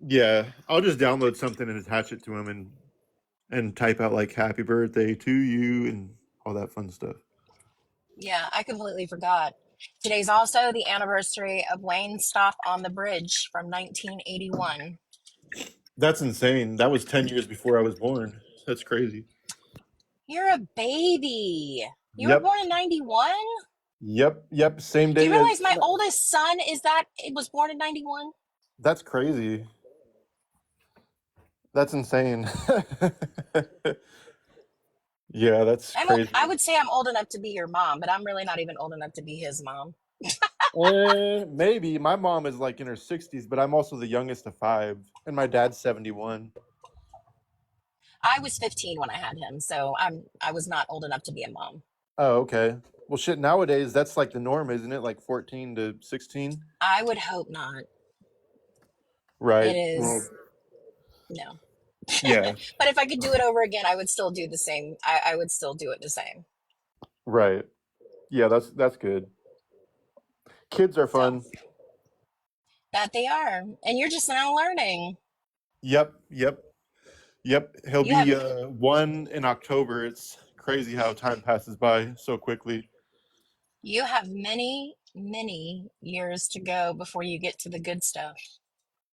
Yeah, I'll just download something and attach it to him and type out like "Happy Birthday to you" and all that fun stuff. Yeah, I completely forgot. Today's also the anniversary of Wayne's Stop on the Bridge from 1981. That's insane. That was 10 years before I was born. That's crazy. You're a baby. You were Yep, born in 91? yep. Same Do you day as. realize my oldest son it was born in 91? That's crazy. That's insane. Yeah, that's I crazy. would say I'm old enough to be your mom, but I'm really not even old enough to be his mom. Maybe my mom is like in her 60s, but I'm also the youngest of five, and my dad's 71. I was 15 when I had him, so I was not old enough to be a mom. Oh, okay. Well, shit. Nowadays, that's like the norm, isn't it? Like 14 to 16. I would hope not. It Right. Well, is no. yeah. But if I could do it over again, I would still do the same. I would still do it the same. Right. Yeah. That's good. Kids are So fun. that they are, and you're just now learning. Yep. Yep. Yep. He'll You have be 1 in October. It's crazy how time passes by so quickly. you have many, many years to go before you get to the good stuff.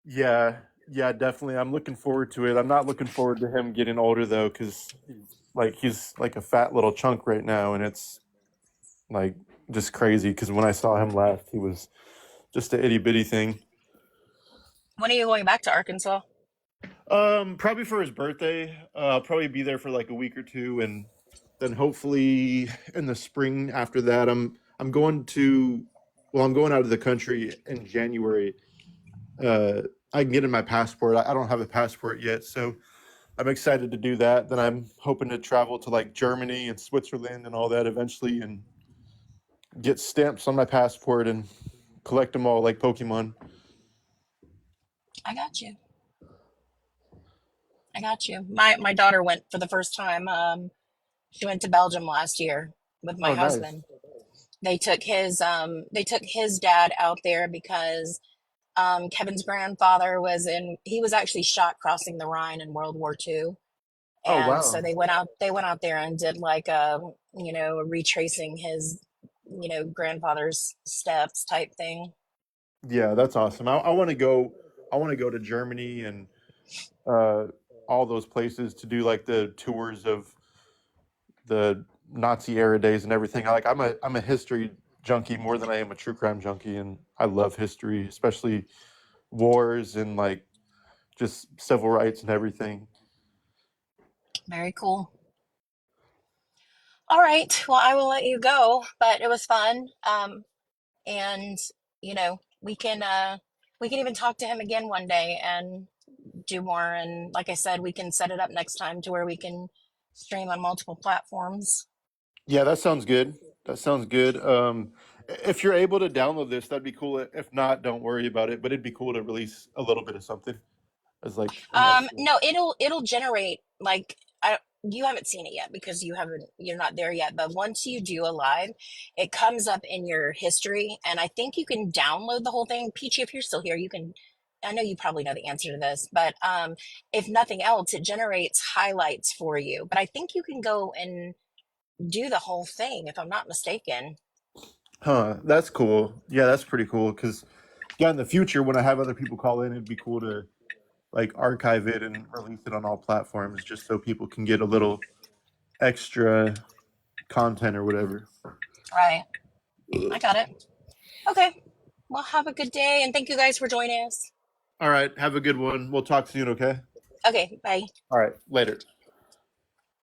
Yeah. Yeah. Definitely. I'm looking forward to it. I'm not looking forward to him getting older though, because he's like a fat little chunk right now, and it's like just crazy. Because when I saw him last, he was just a itty bitty thing. When are you going back to Arkansas? Probably for his birthday. I'll probably be there for like a week or two, and then hopefully in the spring after that, I'm going to. Well, I'm going out of the country in January. I can get in my passport. I don't have a passport yet, so I'm excited to do that. Then I'm hoping to travel to like Germany and Switzerland and all that eventually, and get stamps on my passport and collect them all like Pokemon. I got you. I got you. My daughter went for the first time. She went to Belgium last year with my Oh, nice. husband. They took his dad out there because Kevin's grandfather he was actually shot crossing the Rhine in World War II. Oh, And so wow. they went out there and did like retracing his, grandfather's steps type thing. Yeah, that's awesome. I want to go. I want to go to Germany and uh, all those places to do like the tours of the Nazi era days and everything. I'm a history junkie more than I am a true crime junkie, and I love history, especially wars and like just civil rights and everything. Very cool. All right. Well, I will let you go, but it was fun. And we can even talk to him again one day and do more. And like I said, we can set it up next time to where we can stream on multiple platforms. Yeah, that sounds good. That sounds good. If you're able to download this, that'd be cool. If not, don't worry about it. But it'd be cool to release a little bit of something as like an extra. No, it'll generate like you haven't seen it yet because you're not there yet. But once you do a live, it comes up in your history, and I think you can download the whole thing. Peachy, if you're still here, you can. I know you probably know the answer to this, but if nothing else, it generates highlights for you. But I think you can go and do the whole thing, if I'm not mistaken. Huh, that's cool. Yeah, that's pretty cool. Because yeah, in the future, when I have other people call in, it'd be cool to like archive it and release it on all platforms, just so people can get a little extra content or whatever. Right. I got it. Okay. Well, have a good day, and thank you guys for joining us. All right, have a good one. We'll talk soon. Okay. Okay. Bye. All right, later.